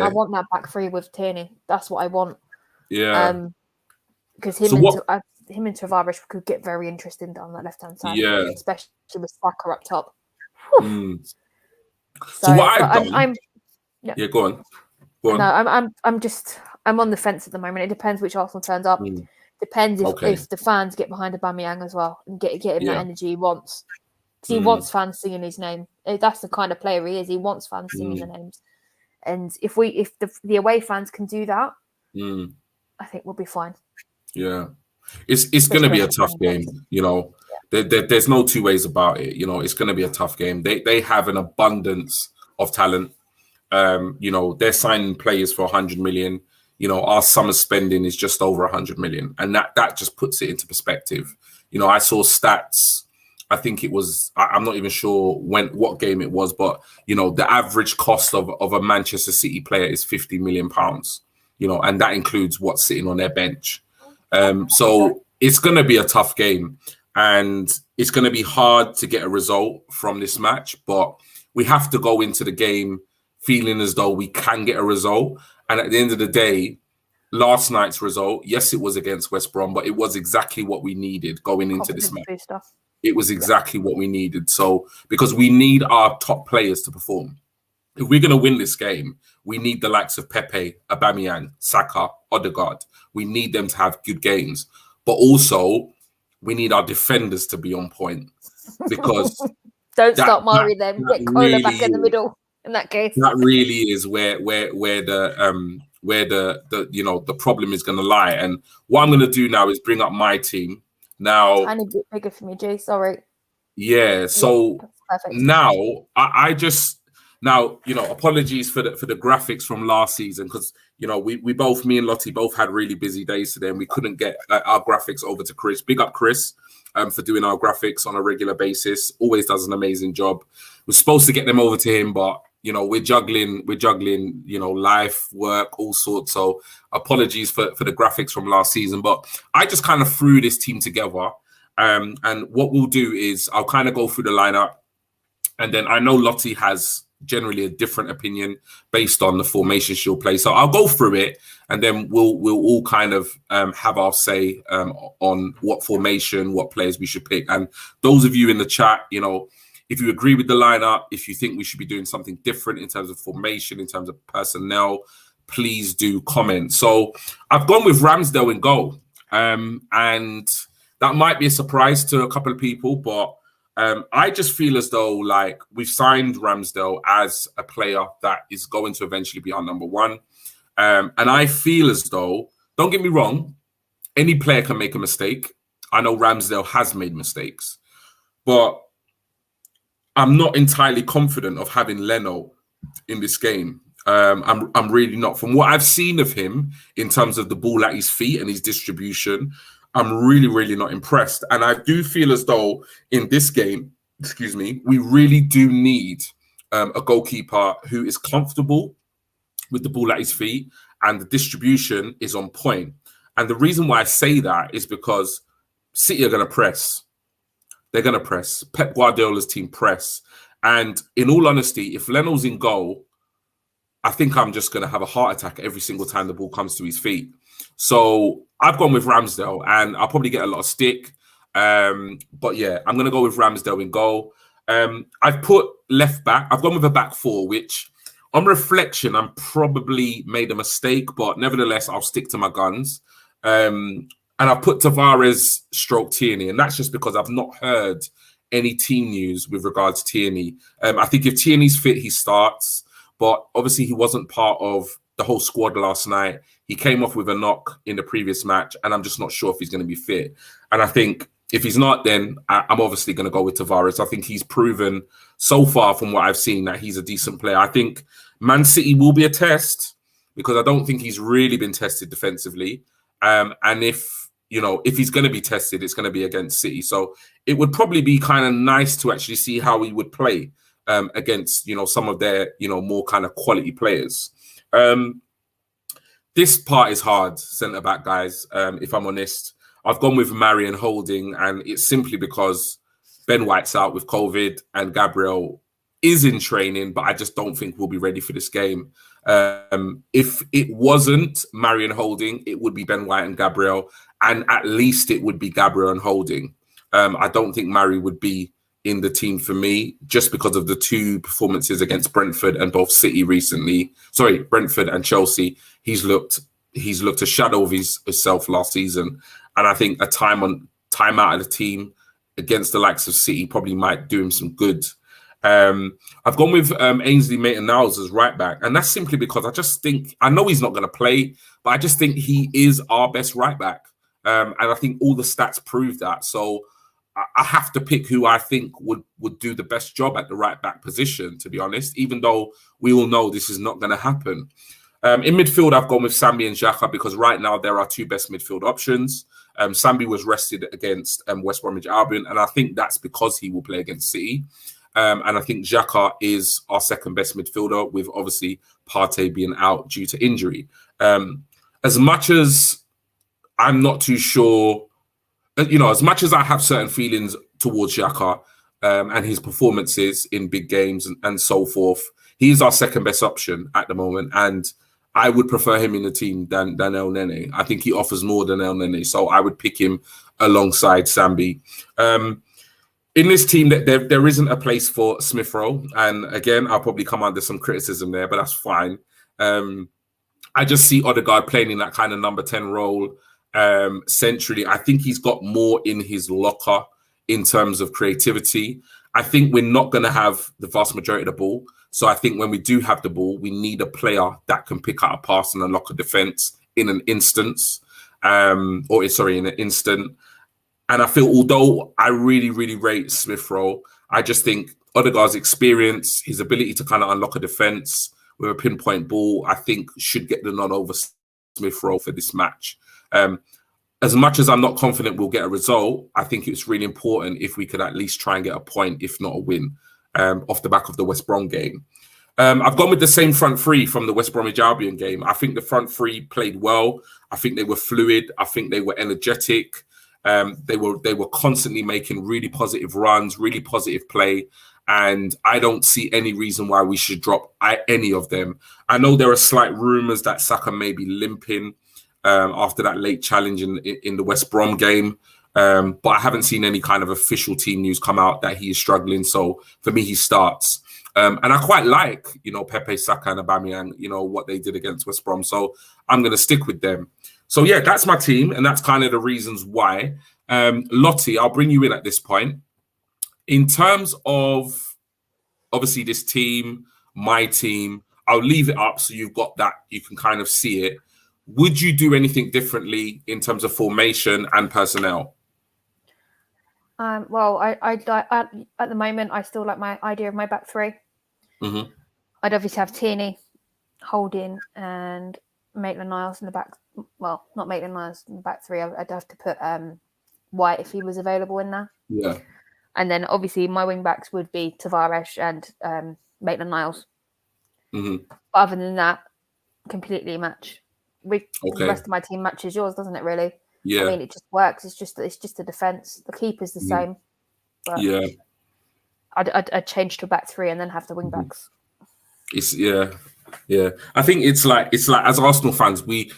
want that back three with Tierney. That's what I want. Yeah. Because him and Tavares could get very interesting down that left hand side. Yeah. Especially with Saka up top. So what I've done. Go on. No, I'm on the fence at the moment. It depends which Arsenal turns up. Depends if the fans get behind Aubameyang as well and get him that energy he wants. Because he wants fans singing his name. That's the kind of player he is. He wants fans singing the names. And if the away fans can do that, I think we'll be fine. Yeah. It's going to be a tough game, you know. There's no two ways about it. You know, it's going to be a tough game. They have an abundance of talent. You know, they're signing players for 100 million. You know, our summer spending is just over 100 million. And that just puts it into perspective. You know, I saw stats. I think it was, I'm not even sure what game it was, but, you know, the average cost of a Manchester City player is 50 million pounds, you know, and that includes what's sitting on their bench. So it's going to be a tough game and it's going to be hard to get a result from this match, but we have to go into the game feeling as though we can get a result. And at the end of the day, last night's result, yes, it was against West Brom, but it was exactly what we needed going into this match. It was exactly what we needed. So, because we need our top players to perform. If we're going to win this game, we need the likes of Pepe, Aubameyang, Saka, Odegaard. We need them to have good games. But also, we need our defenders to be on point. Because don't stop Murray then. Get Kohler really back in the middle. In that case, that really is where the you know, the problem is going to lie. And what I'm going to do now is bring up my team now. Tiny bit bigger for me, Jay. Sorry. Yeah. So now I just now, you know, apologies for the graphics from last season because, you know, we both, me and Lottie both had really busy days today and we couldn't get our graphics over to Chris. Big up Chris for doing our graphics on a regular basis. Always does an amazing job. We're supposed to get them over to him, but you know, we're juggling, you know, life, work, all sorts. So apologies for the graphics from last season, but I just kind of threw this team together. And what we'll do is I'll kind of go through the lineup. And then I know Lottie has generally a different opinion based on the formation she'll play. So I'll go through it and then we'll all kind of have our say on what formation, what players we should pick. And those of you in the chat, you know, if you agree with the lineup, if you think we should be doing something different in terms of formation, in terms of personnel, please do comment. So I've gone with Ramsdale in goal. And that might be a surprise to a couple of people, but I just feel as though like we've signed Ramsdale as a player that is going to eventually be our number one. And I feel as though, don't get me wrong, any player can make a mistake. I know Ramsdale has made mistakes, but I'm not entirely confident of having Leno in this game. I'm really not. From what I've seen of him in terms of the ball at his feet and his distribution, I'm really, really not impressed. And I do feel as though in this game, we really do need a goalkeeper who is comfortable with the ball at his feet and the distribution is on point. And the reason why I say that is because City are going to press. They're going to press. Pep Guardiola's team press. And in all honesty, if Leno's in goal, I think I'm just going to have a heart attack every single time the ball comes to his feet. So I've gone with Ramsdale and I'll probably get a lot of stick. But yeah, I'm going to go with Ramsdale in goal. I've put left back. I've gone with a back four, which on reflection, I'm probably made a mistake, but nevertheless, I'll stick to my guns. And I've put Tavares / Tierney, and that's just because I've not heard any team news with regards to Tierney. I think if Tierney's fit, he starts, but obviously he wasn't part of the whole squad last night. He came off with a knock in the previous match, and I'm just not sure if he's going to be fit. And I think If he's not, then I'm obviously going to go with Tavares. I think he's proven so far from what I've seen that he's a decent player. I think Man City will be a test because I don't think he's really been tested defensively. And if he's going to be tested, it's going to be against City. So it would probably be kind of nice to actually see how he would play against, some of their, more kind of quality players. This part is hard, centre-back guys, if I'm honest. I've gone with Marion Holding, and it's simply because Ben White's out with COVID and Gabriel is in training, but I just don't think we'll be ready for this game. If it wasn't Marion Holding, it would be Ben White and Gabriel, and at least it would be Gabriel and Holding. I don't think Mari would be in the team for me just because of the two performances against Brentford and both City recently. Sorry, Brentford and Chelsea. He's looked a shadow of himself last season. And I think a time out of the team against the likes of City probably might do him some good. I've gone with Ainsley Maitland-Niles as right back. And that's simply because I know he's not going to play, but I just think he is our best right back. And I think all the stats prove that. So I have to pick who I think would do the best job at the right back position, to be honest, even though we all know this is not going to happen. In midfield, I've gone with Sambi and Xhaka because right now there are two best midfield options. Sambi was rested against West Bromwich Albion, and I think that's because he will play against City. And I think Xhaka is our second best midfielder, with obviously Partey being out due to injury. As much as I'm not too sure, as much as I have certain feelings towards Xhaka and his performances in big games and so forth, he is our second best option at the moment. And I would prefer him in the team than El Nene. I think he offers more than El Nene. So I would pick him alongside Sambi. In this team, there isn't a place for Smith Rowe. And again, I'll probably come under some criticism there, but that's fine. I just see Odegaard playing in that kind of number 10 role centrally. I think he's got more in his locker in terms of creativity. I think we're not going to have the vast majority of the ball. So I think when we do have the ball, we need a player that can pick out a pass and unlock a defense in an instant. And I feel, although I really, really rate Smith Rowe, I just think Odegaard's experience, his ability to kind of unlock a defense with a pinpoint ball, I think should get the nod over Smith Rowe for this match. As much as I'm not confident we'll get a result, I think it's really important if we could at least try and get a point, if not a win, off the back of the West Brom game. I've gone with the same front three from the West Bromwich Albion game. I think the front three played well. I think they were fluid. I think they were energetic. They were constantly making really positive runs, really positive play. And I don't see any reason why we should drop any of them. I know there are slight rumours that Saka may be limping after that late challenge in the West Brom game. But I haven't seen any kind of official team news come out that he is struggling. So for me, he starts. And I quite like, Pepe, Saka and Aubameyang, what they did against West Brom. So I'm going to stick with them. So yeah, that's my team. And that's kind of the reasons why. Lottie, I'll bring you in at this point. In terms of, obviously, this team, my team, I'll leave it up so you've got that. You can kind of see it. Would you do anything differently in terms of formation and personnel? Well, I at the moment, I still like my idea of my back three. Mm-hmm. I'd obviously have Tierney, Holding, and Maitland-Niles in the back. Well, not Maitland-Niles in the back three. I'd have to put White if he was available in there. Yeah. And then obviously my wing backs would be Tavares and Maitland-Niles. Mm-hmm. But other than that, completely match. The rest of my team matches yours, doesn't it? Really? Yeah. I mean, it just works. It's just a defense. The keeper's the same. But yeah. I'd change to a back three and then have the wing backs. It's yeah. I think it's like as Arsenal fans, we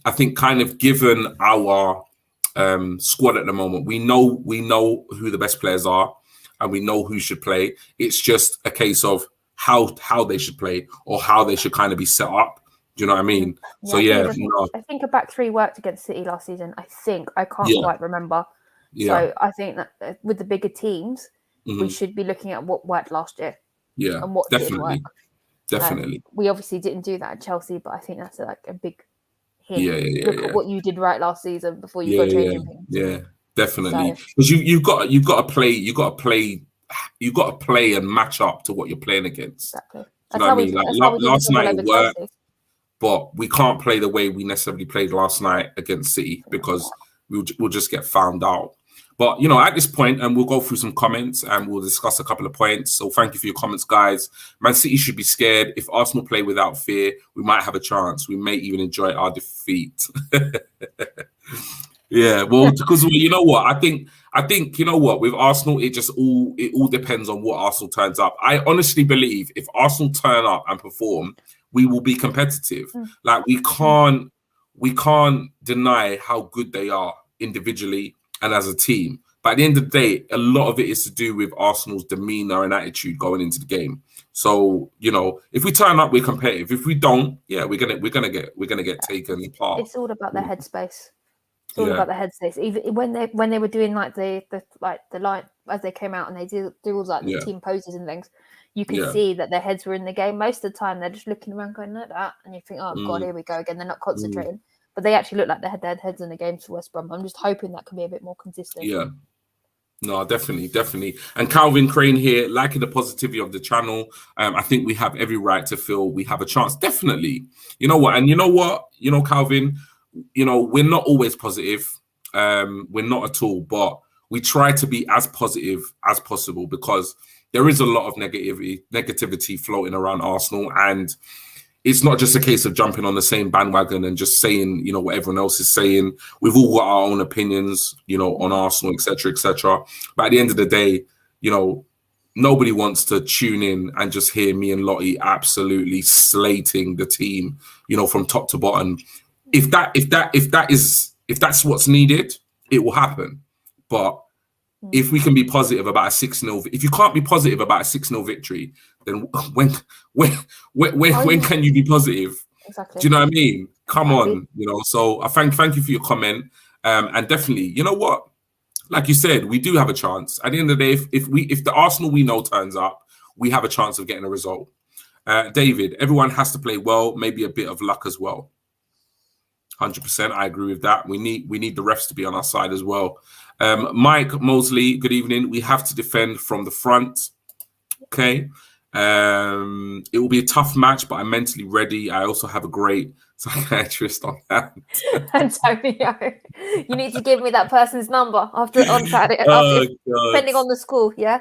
I think kind of given our squad at the moment, we know who the best players are and we know who should play. It's just a case of how they should play or how they should kind of be set up. Do you know what I mean? Yeah, so yeah, I think a back three worked against City last season. I can't quite remember. Yeah. So I think that with the bigger teams, we should be looking at what worked last year. Yeah, and what didn't work. Definitely. We obviously didn't do that at Chelsea, but I think that's a big hint. Yeah. Look at what you did right last season before you go changing things. Yeah. definitely. Because you've got to play and match up to what you're playing against. Exactly. You know what I mean? Like last night it worked, but we can't play the way we necessarily played last night against City because we'll just get found out. But, you know, at this point, and we'll go through some comments and we'll discuss a couple of points. So thank you for your comments, guys. Man City should be scared. If Arsenal play without fear, we might have a chance. We may even enjoy our defeat. Yeah, well, because you know what? I think you know what, with Arsenal, it all depends on what Arsenal turns up. I honestly believe if Arsenal turn up and perform, we will be competitive. Like we can't deny how good they are individually and as a team. But at the end of the day, a lot of it is to do with Arsenal's demeanor and attitude going into the game. So, you know, if we turn up, we're competitive. If we don't, yeah, we're gonna get taken apart. It's all about the headspace. It's all about the headspace. Even when they were doing like the line as they came out and they do all like the team poses and things, you could see that their heads were in the game. Most of the time, they're just looking around going like that, and you think, oh god, here we go again. They're not concentrating. But they actually look like they had their heads in the game for West Brom. I'm just hoping that can be a bit more consistent. Yeah. No, definitely. And Calvin Crane here, liking the positivity of the channel. I think we have every right to feel we have a chance. Definitely. You know what? And you know what? You know, Calvin, you know, we're not always positive. We're not at all. But we try to be as positive as possible because there is a lot of negativity floating around Arsenal. And it's not just a case of jumping on the same bandwagon and just saying, you know, what everyone else is saying. We've all got our own opinions, you know, on Arsenal, etc., etc. But at the end of the day, you know, nobody wants to tune in and just hear me and Lottie absolutely slating the team, you know, from top to bottom. If that's what's needed, it will happen. But if we can be positive about a 6-0, if you can't be positive about a 6-0 victory, then when can you be positive? Exactly. Do you know what I mean? Come on, you know. So I thank you for your comment, and definitely, you know what? Like you said, we do have a chance. At the end of the day, if the Arsenal we know turns up, we have a chance of getting a result. David, everyone has to play well, maybe a bit of luck as well. 100%, I agree with that. We need the refs to be on our side as well. Mike Mosley, good evening. We have to defend from the front. Okay. It will be a tough match, but I'm mentally ready. I also have a great psychiatrist on hand. Antonio, you need to give me that person's number on Saturday. Depending on the school, yeah?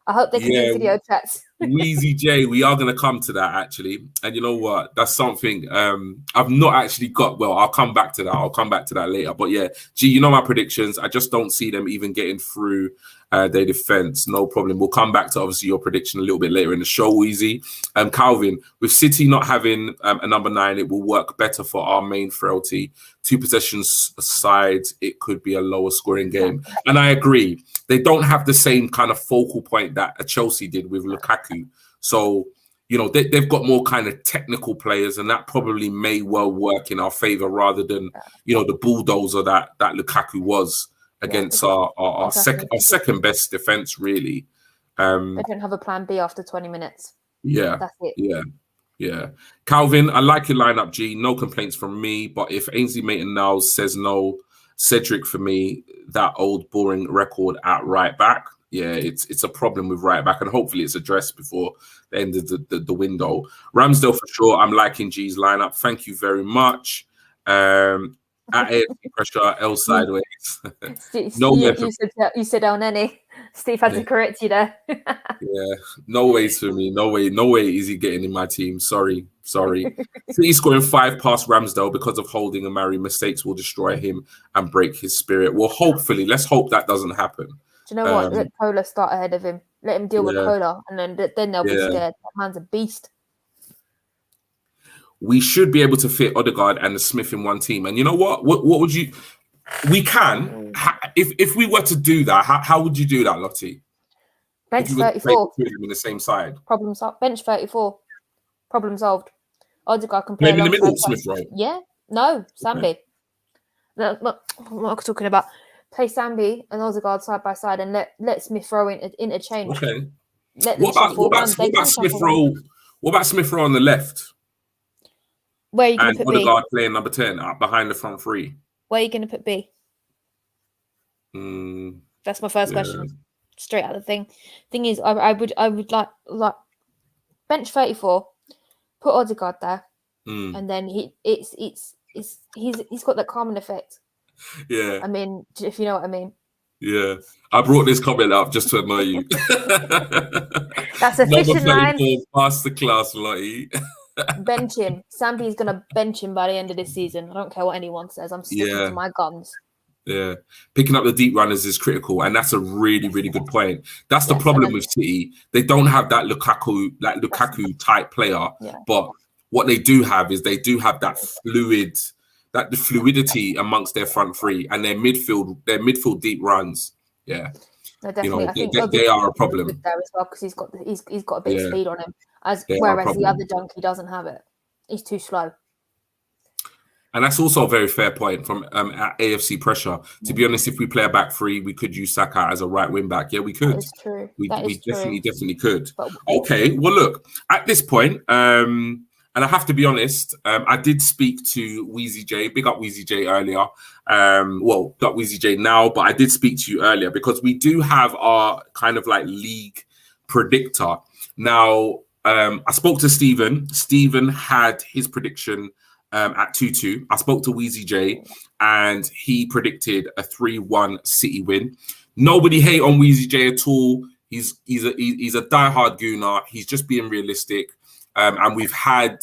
I hope they can do video chats. Wheezy J, we are going to come to that actually. And you know what? That's something I've not actually got. Well, I'll come back to that later. But yeah, G, you know my predictions. I just don't see them even getting through their defense. No problem. We'll come back to obviously your prediction a little bit later in the show, Wheezy. Calvin, with City not having a number 9, it will work better for our main frailty. 2 possessions aside, it could be a lower scoring game. And I agree. They don't have the same kind of focal point that a Chelsea did with Lukaku. So, you know, they've got more kind of technical players, and that probably may well work in our favor rather than, you know, the bulldozer that Lukaku was against our second best defense, really. They don't have a plan B after 20 minutes. Yeah. That's it. Yeah. Calvin, I like your lineup, G. No complaints from me. But if Ainsley Maitland-Niles says no, Cedric for me, that old boring record at right back. Yeah, it's a problem with right back, and hopefully it's addressed before the end of the window. Ramsdale for sure. I'm liking G's lineup. Thank you very much. At AFC pressure, L sideways. You said El Nene. Steve had to correct you there. Yeah, no ways for me. No way is he getting in my team. Sorry. He's scoring 5 past Ramsdale because of holding and marry. Mistakes will destroy him and break his spirit. Well, hopefully, let's hope that doesn't happen. Do you know what? Let Cola start ahead of him. Let him deal with Cola, and then they'll be scared. That man's a beast. We should be able to fit Odegaard and the Smith in one team. And you know what? What would you? We can. If we were to do that, how would you do that, Lottie? Bench 34. In the same side. Problem solved. Bench 34. Problem solved. Odegaard can play in the middle. Smith, right? Yeah. No, Sambi. Okay. No, what am I talking about? Play Sambi and Odegaard side by side, and let Smith Rowe interchange. Okay. What about Smith Rowe? What about Smith Rowe on the left? Where are you going to put Odegaard playing number 10 behind the front 3? Where are you going to put B? That's my first question. Straight out of the thing. Thing is, I would like bench 34, put Odegaard there, and then he's got that calming effect. Yeah. I mean, if you know what I mean. Yeah. I brought this comment up just to annoy you. That's a fishing line. Masterclass, Lottie. Bench him. Sambi's going to bench him by the end of this season. I don't care what anyone says. I'm sticking to my guns. Yeah. Picking up the deep runners is critical, and that's a really, really good point. That's the problem with City. They don't have that Lukaku type player, but what they do have is they do have that the fluidity amongst their front three and their midfield deep runs. Yeah. No, definitely. I think they are a problem there as well because he's got a bit of speed on him, whereas the other donkey doesn't have it. He's too slow. And that's also a very fair point from AFC pressure. To be honest, if we play a back three, we could use Saka as a right wing back. Yeah, we could. That is true. We definitely could. Okay, well, look, at this point, and I have to be honest, I did speak to Weezy J, big up Weezy J earlier. Well, not Weezy J now, but I did speak to you earlier because we do have our kind of like league predictor. Now, I spoke to Stephen. Stephen had his prediction at 2-2. I spoke to Weezy J and he predicted a 3-1 City win. Nobody hate on Weezy J at all. He's a diehard gooner. He's just being realistic. And we've had,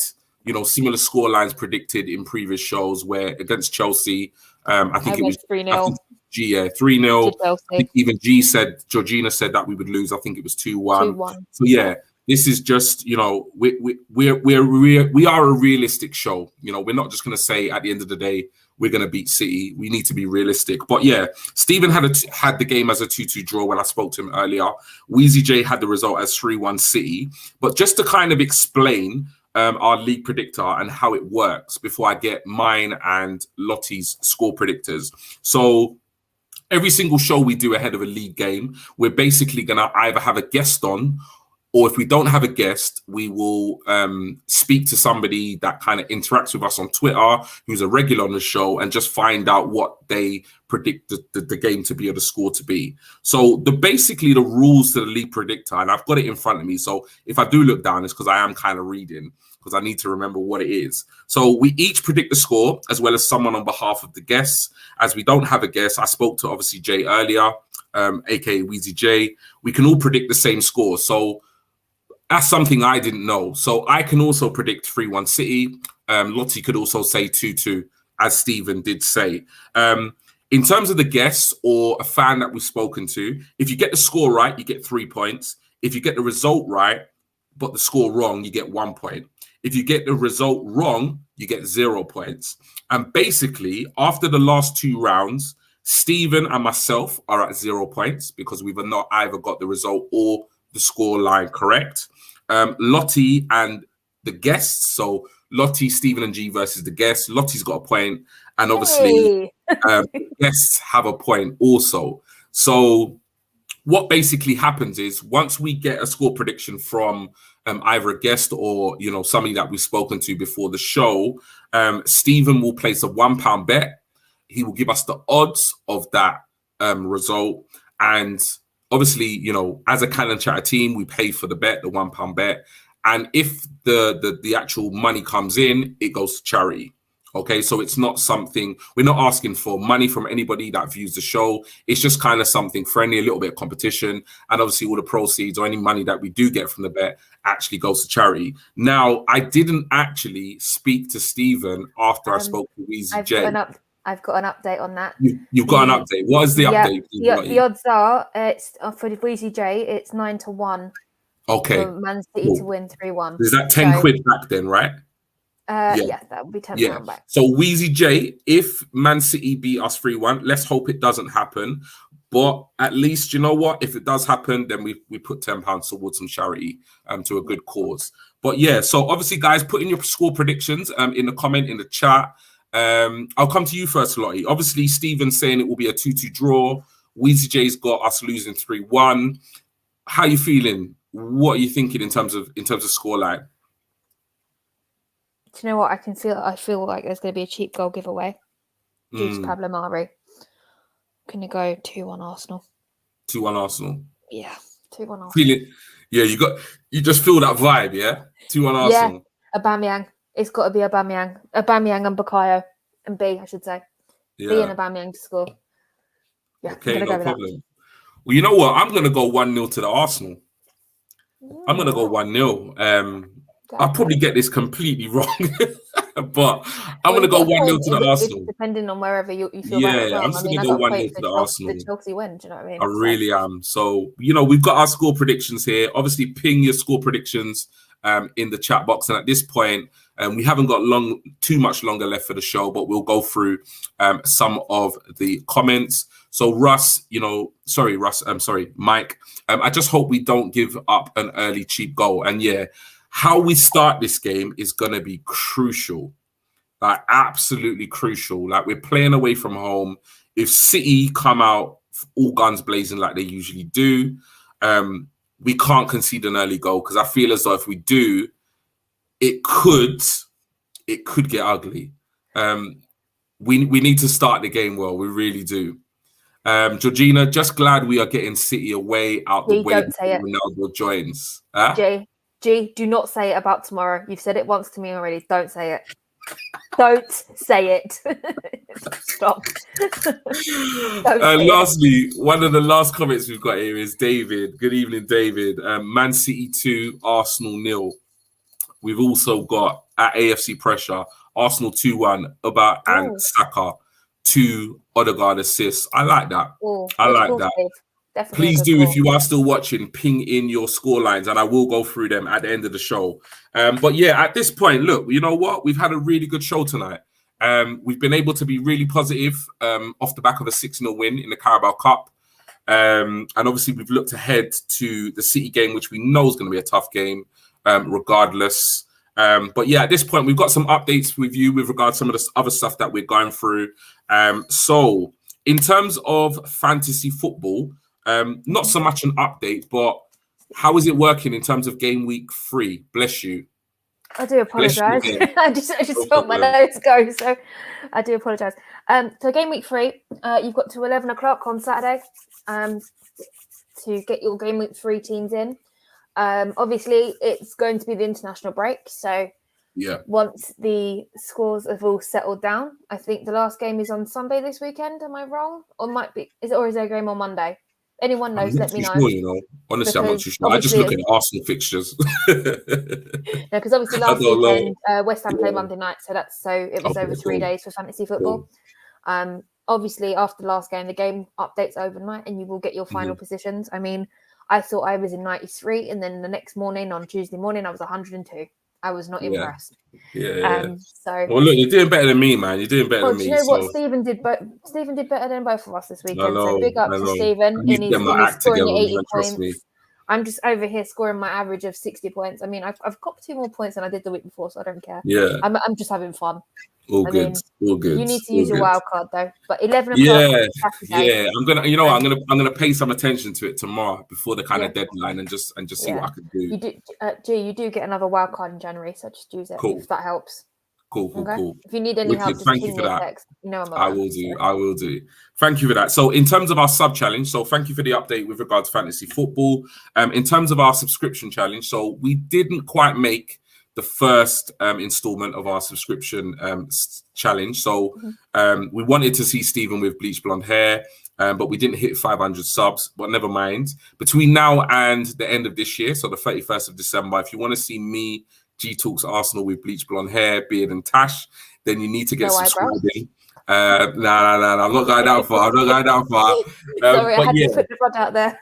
similar score lines predicted in previous shows where against Chelsea, I think it was 3-0. 3-0. I think even Georgina said that we would lose. I think it was 2-1. 2-1. So yeah, this is just, we are a realistic show. We're not just going to say at the end of the day we're going to beat City. We need to be realistic. But yeah, Stephen had the game as a 2-2 draw when I spoke to him earlier. Weezy J had the result as 3-1 City. But just to kind of explain our league predictor and how it works before I get mine and Lottie's score predictors. So every single show we do ahead of a league game, we're basically going to either have a guest on, or if we don't have a guest, we will speak to somebody that kind of interacts with us on Twitter, who's a regular on the show, and just find out what they predict the game to be or the score to be. So basically the rules to the league predictor, and I've got it in front of me. So if I do look down, it's because I am kind of reading, because I need to remember what it is. So we each predict the score, as well as someone on behalf of the guests. As we don't have a guest, I spoke to obviously Jay earlier, aka Weezy J. We can all predict the same score. So that's something I didn't know. So I can also predict 3-1 City. Lottie could also say 2-2, as Stephen did say. In terms of the guests or a fan that we've spoken to, if you get the score right, you get 3 points. If you get the result right, but the score wrong, you get 1 point. If you get the result wrong, you get 0 points. And basically, after the last 2 rounds, Stephen and myself are at 0 points because we've not either got the result or the score line correct. Lottie and the guests, so Lottie, Stephen and G versus the guests. Lottie's got a point, and obviously guests have a point also. So what basically happens is once we get a score prediction from either a guest or somebody that we've spoken to before the show, Stephen will place a £1 bet. He will give us the odds of that result, and obviously, as a Cannon Chatter team, we pay for the bet, the £1 bet. And if the actual money comes in, it goes to charity. Okay, so it's not something, we're not asking for money from anybody that views the show. It's just kind of something friendly, a little bit of competition. And obviously all the proceeds or any money that we do get from the bet actually goes to charity. Now, I didn't actually speak to Stephen after I spoke to Weezy J. I've got an update on that. You've got an update. What is the update? The odds are, it's for Weezy J, it's 9-1. Okay. For Man City to win 3-1. Is that 10 quid back then, right? Yeah, that would be £10 back. So Weezy J, if Man City beat us 3-1, let's hope it doesn't happen. But at least, you know what? If it does happen, then we put £10 towards some charity to a good cause. But yeah, so obviously, guys, put in your score predictions in the comment, in the chat. I'll come to you first, Lottie. Obviously, Stephen's saying it will be a 2-2 draw. Weezy J's got us losing 3-1. How are you feeling? What are you thinking in terms of scoreline? Do you know what? I feel like there's going to be a cheap goal giveaway due to Pablo Mari. Can you go 2-1 Arsenal? 2-1 Arsenal. Yeah, 2-1 Arsenal. Feel it. Yeah, you just feel that vibe, yeah? 2-1 Arsenal. Yeah, Aubameyang. It's got to be Aubameyang. Aubameyang and Bukayo. And B, I should say. Yeah. B and Aubameyang to score. Yeah, okay, no problem. Well, you know what? I'm going to go 1-0 to the Arsenal. I'm going to go 1-0. I'll probably get this completely wrong, but I'm going to go 1-0 to the Arsenal. Depending on wherever you feel yeah, I'm just going to go 1-0 to the Arsenal. The Chelsea win, do you know what I mean? I really am. So, we've got our score predictions here. Obviously, ping your score predictions in the chat box. And at this point, we haven't got too much longer left for the show, but we'll go through some of the comments. So Mike, I just hope we don't give up an early cheap goal. And yeah, how we start this game is going to be crucial, like absolutely crucial. Like we're playing away from home. If City come out all guns blazing like they usually do, we can't concede an early goal because I feel as though if we do, it could get ugly. We need to start the game well. We really do. Georgina, just glad we are getting City away out the way before Ronaldo joins. G, do not say it about tomorrow. You've said it once to me already. Don't say it. Don't say it. Stop. Lastly, one of the last comments we've got here is David. Good evening, David. Man City 2, Arsenal 0. We've also got at AFC Pressure, Arsenal 2-1, Oba and Saka, 2 Odegaard assists. I like that. I like that. Definitely please do, if you are still watching, ping in your score lines and I will go through them at the end of the show. But yeah, at this point, look, you know what? We've had a really good show tonight. We've been able to be really positive off the back of a 6-0 win in the Carabao Cup. And obviously, we've looked ahead to the City game, which we know is going to be a tough game, regardless. But yeah, at this point, we've got some updates with you with regard to some of the other stuff that we're going through. So in terms of fantasy football, not so much an update, but how is it working in terms of game week 3? Bless you. I do apologise. I just felt my nose go, so I do apologise. So game week 3, you've got to 11 o'clock on Saturday to get your game week 3 teams in. Obviously, it's going to be the international break, so yeah. Once the scores have all settled down, I think the last game is on Sunday this weekend. Am I wrong? Or is there a game on Monday? Anyone knows, let me know. Sure, honestly, I'm not too sure. I just look at Arsenal fixtures. No, because obviously last weekend West Ham played Monday night, so it was over 3 days for fantasy football. Obviously, after the last game, the game updates overnight, and you will get your final positions. I mean, I thought I was in 93, and then the next morning, on Tuesday morning, I was 102. I was not impressed. So, well, look, you're doing better than me, man. You're doing better than me. Do you know what? Stephen did better than both of us this weekend. So big up to Stephen. He's scoring 80 points. I'm just over here scoring my average of 60 points. I mean, I've got 2 more points than I did the week before, so I don't care. Yeah, I'm just having fun. All good. You need to use your wild card though. But 11 o'clock. Yeah. I'm gonna pay some attention to it tomorrow before the kind of deadline and just see what I can do. You do get another wild card in January, so just use it if that helps. Cool. If you need any help, just ping me a text. You know I'm around. I will do. Thank you for that. So in terms of our sub challenge, so thank you for the update with regards to fantasy football. In terms of our subscription challenge, so we didn't quite make the first installment of our subscription challenge. So we wanted to see Stephen with bleach blonde hair, but we didn't hit 500 subs, but never mind. Between now and the end of this year, so the 31st of December, if you want to see me, G Talks Arsenal with bleach blonde hair, beard and tash, then you need to get subscribing. No, I'm not going that far. Sorry, I had to put the rod out there.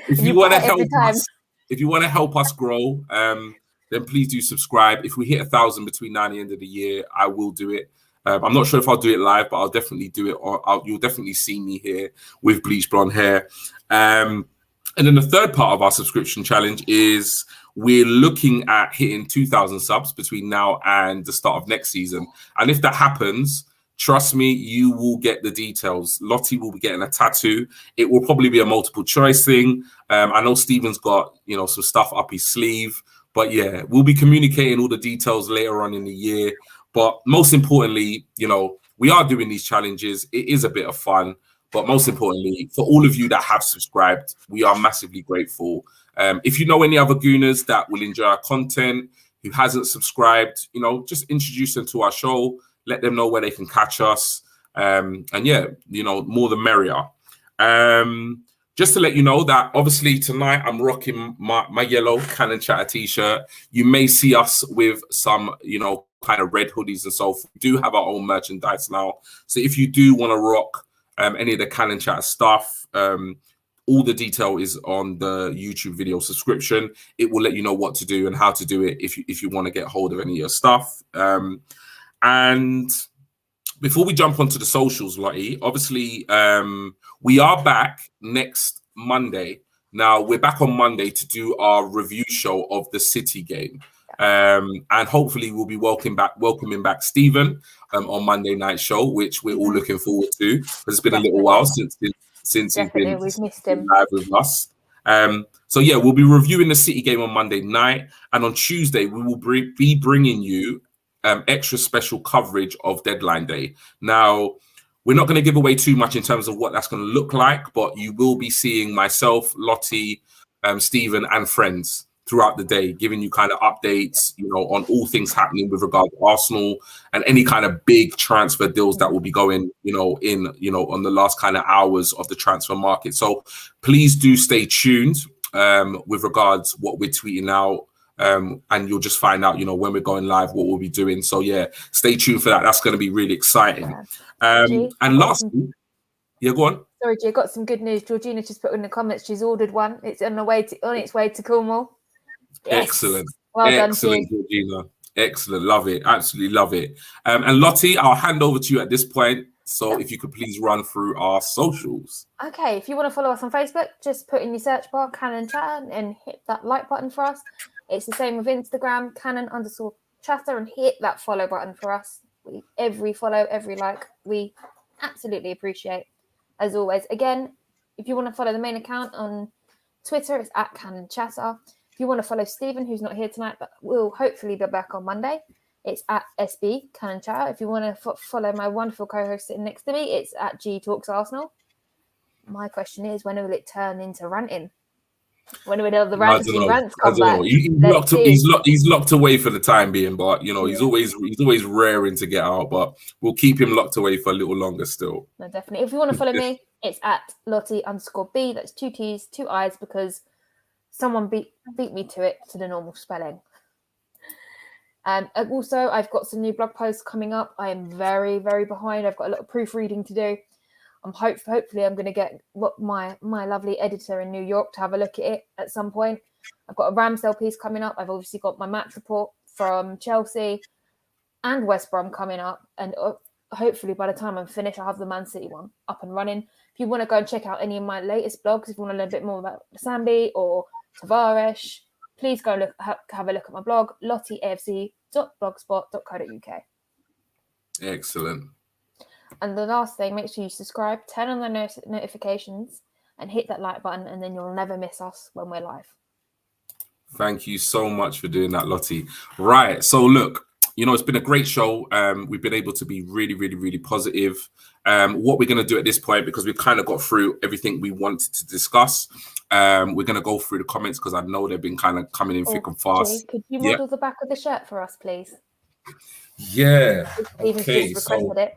If you want to help us grow, then please do subscribe. If we hit 1,000 between now and the end of the year, I will do it. I'm not sure if I'll do it live, but I'll definitely do it. Or you'll definitely see me here with bleach blonde hair. And then the third part of our subscription challenge is we're looking at hitting 2,000 subs between now and the start of next season. And if that happens, trust me, you will get the details. Lottie will be getting a tattoo. It will probably be a multiple choice thing. I know Stephen's got, some stuff up his sleeve. But yeah, we'll be communicating all the details later on in the year. But most importantly, we are doing these challenges. It is a bit of fun. But most importantly, for all of you that have subscribed, we are massively grateful. If you know any other Gooners that will enjoy our content, who hasn't subscribed, just introduce them to our show, let them know where they can catch us. And yeah, more the merrier. Just to let you know that obviously tonight I'm rocking my yellow Cannon Chatter t-shirt. You may see us with some, kind of red hoodies and so forth. We do have our own merchandise now. So if you do want to rock any of the Cannon Chatter stuff, all the detail is on the YouTube video subscription. It will let you know what to do and how to do it if you want to get hold of any of your stuff. And before we jump onto the socials, Lottie, obviously we are back next Monday. Now we're back on Monday to do our review show of the City game. And hopefully we'll be welcoming back Stephen on Monday night show, which we're all looking forward to. It's been a little while since he's been we've missed him live with us. So yeah, we'll be reviewing the City game on Monday night, and on Tuesday we will be bringing you extra special coverage of Deadline Day. Now, we're not going to give away too much in terms of what that's going to look like, but you will be seeing myself, Lottie, Stephen, and friends throughout the day, giving you kind of updates, on all things happening with regard to Arsenal and any kind of big transfer deals that will be going, on the last kind of hours of the transfer market. So please do stay tuned with regards what we're tweeting out. And you'll just find out, when we're going live, what we'll be doing. So yeah, stay tuned for that. That's going to be really exciting. And lastly, yeah, go on. Sorry, G, I got some good news. Georgina just put in the comments she's ordered one. It's on its way to Cornwall. Yes. Excellent. Well Excellent, done, Georgina. Excellent. Love it. Absolutely love it. And Lottie, I'll hand over to you at this point. So if you could please run through our socials. Okay, if you want to follow us on Facebook, just put in your search bar, Cannon Chatter, and hit that like button for us. It's the same with Instagram, Cannon_Chatter, and hit that follow button for us. Every follow, every like, we absolutely appreciate. As always, again, if you want to follow the main account on Twitter, it's at Cannon Chatter. If you want to follow Stephen, who's not here tonight, but will hopefully be back on Monday, it's at SB Cannon Chatter. If you want to follow my wonderful co-host sitting next to me, it's at G Talks Arsenal. My question is, when will it turn into ranting? When will the rants come back? He's locked away for the time being, but he's always raring to get out. But we'll keep him locked away for a little longer still. No, definitely. If you want to follow me, it's at Lottie_B. That's 2 T's, 2 I's, because someone beat me to the normal spelling. And also, I've got some new blog posts coming up. I am very, very behind. I've got a lot of proofreading to do. Hopefully I'm going to get my lovely editor in New York to have a look at it at some point. I've got a Ramsdale piece coming up. I've obviously got my match report from Chelsea and West Brom coming up. And hopefully by the time I'm finished, I'll have the Man City one up and running. If you want to go and check out any of my latest blogs, if you want to learn a bit more about Sambi or Tavares, please go have a look at my blog, lottieafc.blogspot.co.uk. Excellent. And the last thing, make sure you subscribe, turn on the notifications, and hit that like button, and then you'll never miss us when we're live. Thank you so much for doing that, Lottie. Right. So look, it's been a great show. We've been able to be really, really, really positive. What we're going to do at this point, because we've kind of got through everything we wanted to discuss, we're going to go through the comments because I know they've been kind of coming in thick and fast. Jay, could you model the back of the shirt for us, please? Yeah. Stephen's just requested it.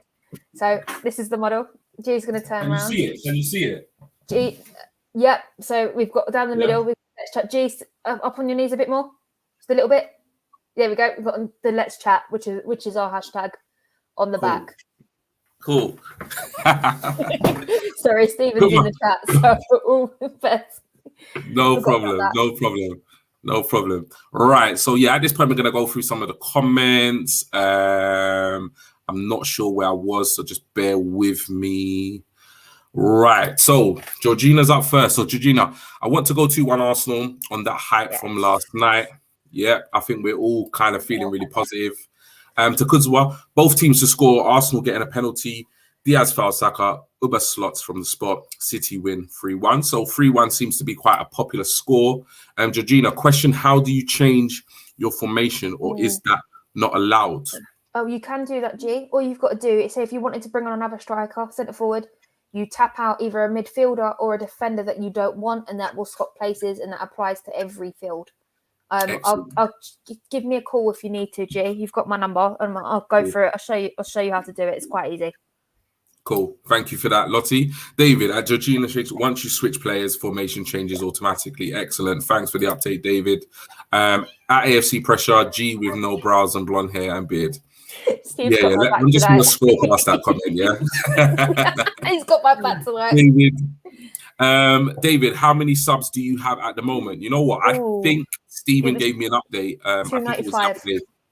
So this is the model. G's going to turn around. Can you see it? G, yep. So we've got down the middle. Let's chat. G, up on your knees a bit more, just a little bit. There we go. We've got the let's chat, which is our hashtag on the back. Cool. Sorry, Stephen's in the chat. So No problem. Right. So yeah, at this point we're going to go through some of the comments. I'm not sure where I was, so just bear with me. Right, so Georgina's up first. So Georgina, I want to go 2-1 Arsenal on that hype from last night. Yeah, I think we're all kind of feeling really positive. To Kuzwa, both teams to score. Arsenal getting a penalty. Diaz foul Saka. Uber slots from the spot. City win 3-1. So 3-1 seems to be quite a popular score. Georgina, question: how do you change your formation, or is that not allowed? Oh, you can do that, G. All you've got to do is say if you wanted to bring on another striker, centre forward, you tap out either a midfielder or a defender that you don't want, and that will swap places, and that applies to every field. I'll give me a call if you need to, G. You've got my number, and I'll go through it. I'll show you how to do it. It's quite easy. Cool. Thank you for that, Lottie. David, at Georgina Shakes, once you switch players, formation changes automatically. Excellent. Thanks for the update, David. At AFC Pressure, G with no brows and blonde hair and beard. Steve's I'm just going to scroll past that comment, yeah? He's got my back tonight. David, how many subs do you have at the moment? You know what? I think Stephen gave me an update. 295.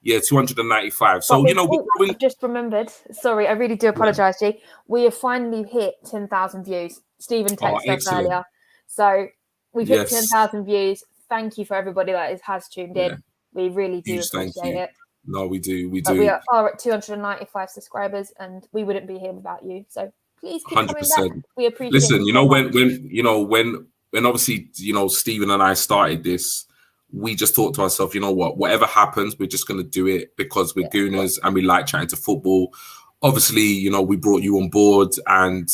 295. So, I've just remembered. Sorry, I really do apologise, G. We have finally hit 10,000 views. Stephen texted us earlier. So we've hit 10,000 views. Thank you for everybody that has tuned in. Yeah. We really do appreciate it. No, we do. We do. We are at 295 subscribers, and we wouldn't be here without you. So please keep 100%. Coming back. We appreciate it. Listen, when obviously, Stephen and I started this, we just thought to ourselves, whatever happens, we're just going to do it because we're gooners and we like chatting to football. Obviously, we brought you on board, and,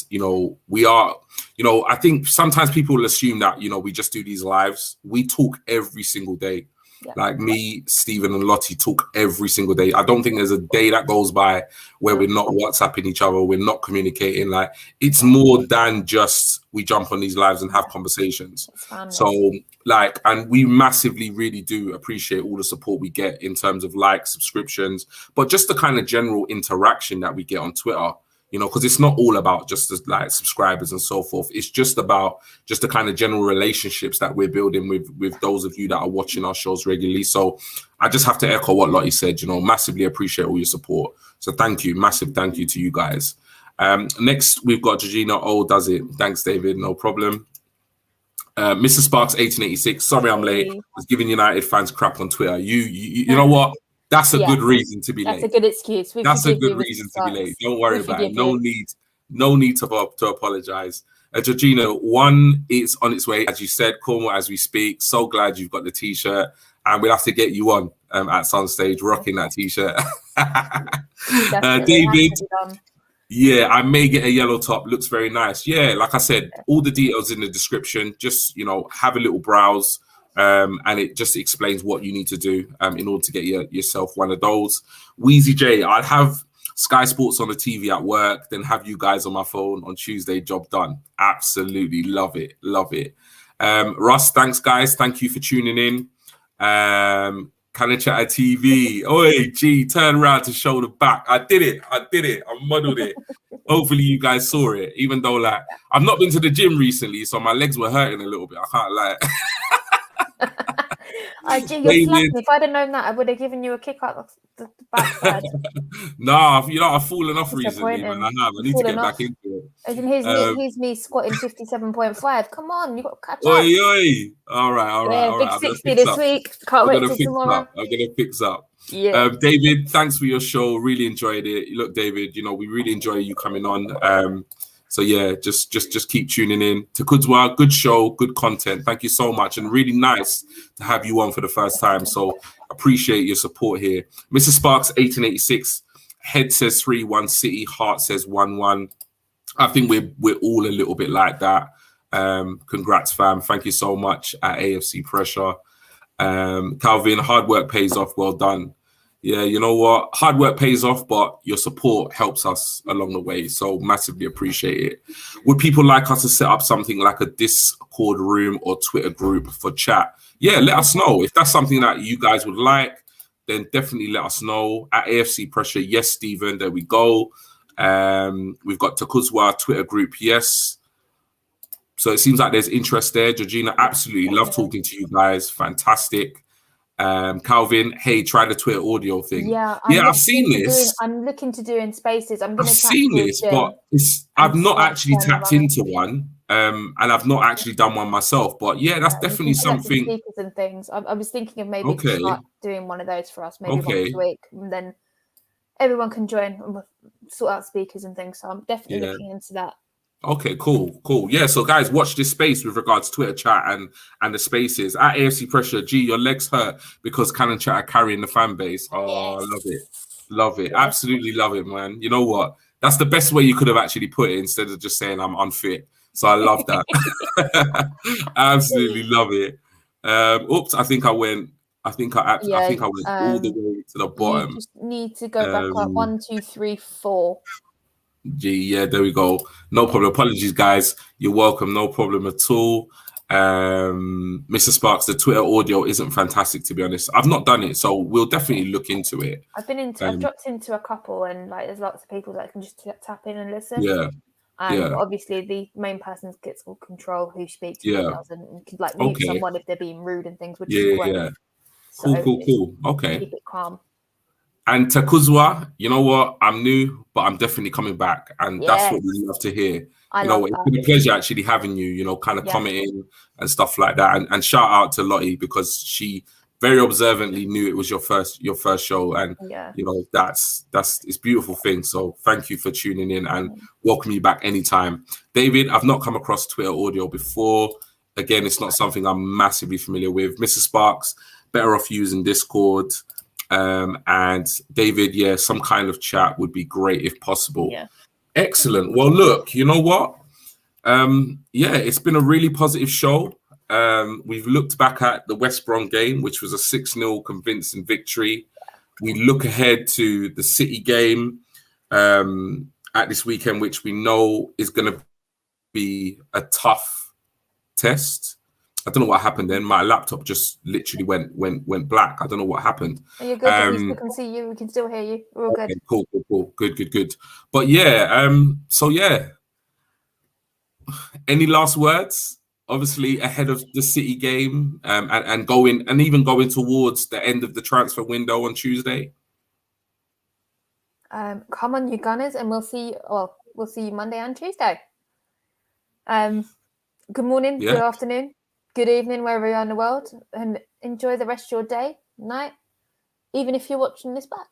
we are, I think sometimes people will assume that, we just do these lives. We talk every single day. Yeah. Like me, Stephen and Lottie talk every single day. I don't think there's a day that goes by where we're not WhatsApping each other, we're not communicating. Like, it's more than just we jump on these lives and have conversations. So, and we massively really do appreciate all the support we get in terms of likes, subscriptions, but just the kind of general interaction that we get on Twitter. Because it's not all about just subscribers and so forth. It's just about just the kind of general relationships that we're building with those of you that are watching our shows regularly. So I just have to echo what Lottie said, massively appreciate all your support. So thank you. Massive thank you to you guys. Next, we've got Georgina. Oh, does it? Thanks, David. No problem. Mr. Sparks 1886. Sorry, I'm late. I was giving United fans crap on Twitter. You know what? That's a good reason to be late. That's a good excuse. That's a good reason to be late. Don't worry about it. No need to apologize. Georgina, one is on its way, as you said, Cornwall, as we speak. So glad you've got the T-shirt, and we'll have to get you on at some stage rocking that T-shirt. David, yeah, I may get a yellow top. Looks very nice. Yeah, like I said, all the details in the description. Just, have a little browse. And it just explains what you need to do in order to get yourself one of those. Wheezy J, I'd have Sky Sports on the TV at work, then have you guys on my phone on Tuesday. Job done. Absolutely love it. Russ, thanks guys. Thank you for tuning in. Cannon Chatter TV. Oi, G, turn around to show the back. I did it. I modeled it. Hopefully you guys saw it, even though I've not been to the gym recently, so my legs were hurting a little bit. I can't lie. If I'd have known that, I would have given you a kick out the backside. Nah, I've fallen off recently, man. I need to get back into it. Here's me squatting 57.5. Come on, you got to catch up. Oi. All right. Big 60 this week. Can't wait till tomorrow. I'm gonna fix up. Yeah. David, thanks for your show. Really enjoyed it. Look, David, we really enjoy you coming on. So yeah, just keep tuning in to Kudzwa. Good show, good content. Thank you so much, and really nice to have you on for the first time. So appreciate your support here. Mr. Sparks 1886. Head says 3-1 City. Heart says 1-1. I think we're all a little bit like that. Congrats, fam. Thank you so much at AFC Pressure. Calvin, hard work pays off. Well done. Yeah, you know what? Hard work pays off, but your support helps us along the way. So massively appreciate it. Would people like us to set up something like a Discord room or Twitter group for chat? Yeah, let us know. If that's something that you guys would like, then definitely let us know. At AFC Pressure, yes, Stephen, there we go. We've got Takuzwa Twitter group, yes. So it seems like there's interest there. Georgina, absolutely love talking to you guys. Fantastic. Calvin, hey, try the Twitter audio thing. Yeah, I've seen this. I'm looking to do in Spaces. I've seen this, but I've not actually tapped into one, and I've not actually done one myself. But yeah, that's definitely something. Speakers and things. I was thinking of maybe start doing one of those for us, maybe once a week, and then everyone can join and we'll sort out speakers and things. So I'm definitely looking into that. Okay, cool. Yeah, so guys, watch this space with regards to Twitter chat and the spaces. At AFC Pressure, G, your legs hurt because Cannon Chat are carrying the fan base. Oh, yes. Love it. Yes. Absolutely love it, man. You know what? That's the best way you could have actually put it instead of just saying I'm unfit. So I love that. Absolutely love it. Oops, I think I went all the way to the bottom. You just need to go back up. 1, 2, 3, 4. Yeah, there we go. No problem. Apologies, guys. You're welcome. No problem at all. Mr. Sparks, the Twitter audio isn't fantastic, to be honest. I've not done it, so we'll definitely look into it. I've dropped into a couple, and like there's lots of people that can just tap in and listen. Yeah. And obviously the main person gets all control who speaks and who doesn't, and could like mute someone if they're being rude and things, which is great. Yeah. So cool. Okay. Keep it calm. And Takuzwa, you know what? I'm new, but I'm definitely coming back. And that's what we love to hear. It's been a pleasure actually having you, kind of commenting and stuff like that. And shout out to Lottie, because she very observantly knew it was your first show. And, that's it's a beautiful thing. So thank you for tuning in and welcome you back anytime. David, I've not come across Twitter audio before. Again, it's not something I'm massively familiar with. Mr. Sparks, better off using Discord. And David, some kind of chat would be great if possible. Excellent. Well, look, you know what? It's been a really positive show. We've looked back at the West Brom game, which was a 6-0 convincing victory. We look ahead to the City game at this weekend, which we know is going to be a tough test. I don't know what happened then. My laptop just literally went black. I don't know what happened. You're good. We still can see you. We can still hear you. We're all good. Cool. Good. But any last words? Obviously ahead of the City game, and even going towards the end of the transfer window on Tuesday. Come on, you Gunners, and we'll see you Monday and Tuesday. Good morning, good afternoon, good evening, wherever you are in the world, and enjoy the rest of your day, night, even if you're watching this back.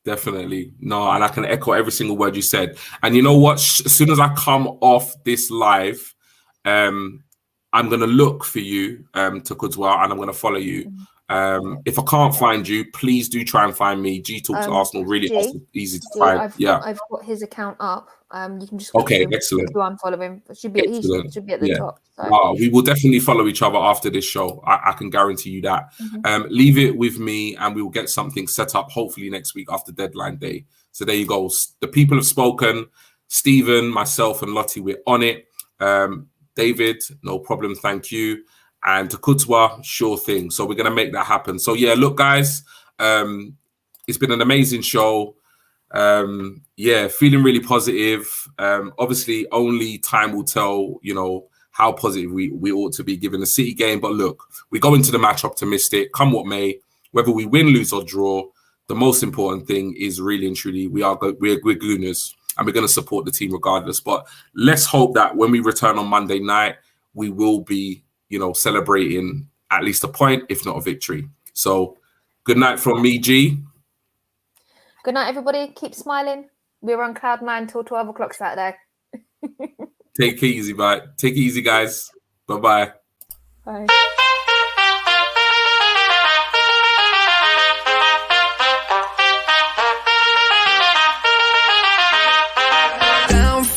Definitely. No, and I can echo every single word you said. And you know what? As soon as I come off this live, I'm going to look for you, Takuzwa, and I'm going to follow you. If I can't find you, please do try and find me. G Talks Arsenal, really easy to find. I've got his account up. You can just excellent. Who I'm following. It should be at the top. So. We will definitely follow each other after this show. I can guarantee you that. Leave it with me, and we will get something set up hopefully next week after deadline day. So there you go. The people have spoken. Stephen, myself, and Lottie, we're on it. David, no problem. Thank you. And Takutwa, sure thing. So we're going to make that happen. So look, guys, it's been an amazing show. Feeling really positive. Obviously, only time will tell, how positive we ought to be given the City game. But look, we go into the match optimistic, come what may, whether we win, lose or draw. The most important thing is really and truly, we're Gooners, and we're going to support the team regardless. But let's hope that when we return on Monday night, we will be, celebrating at least a point, if not a victory. So good night from me, G. Good night, everybody. Keep smiling. We're on cloud 9 till 12 o'clock Saturday. Take it easy, bye. Take it easy, guys. Bye-bye. Bye.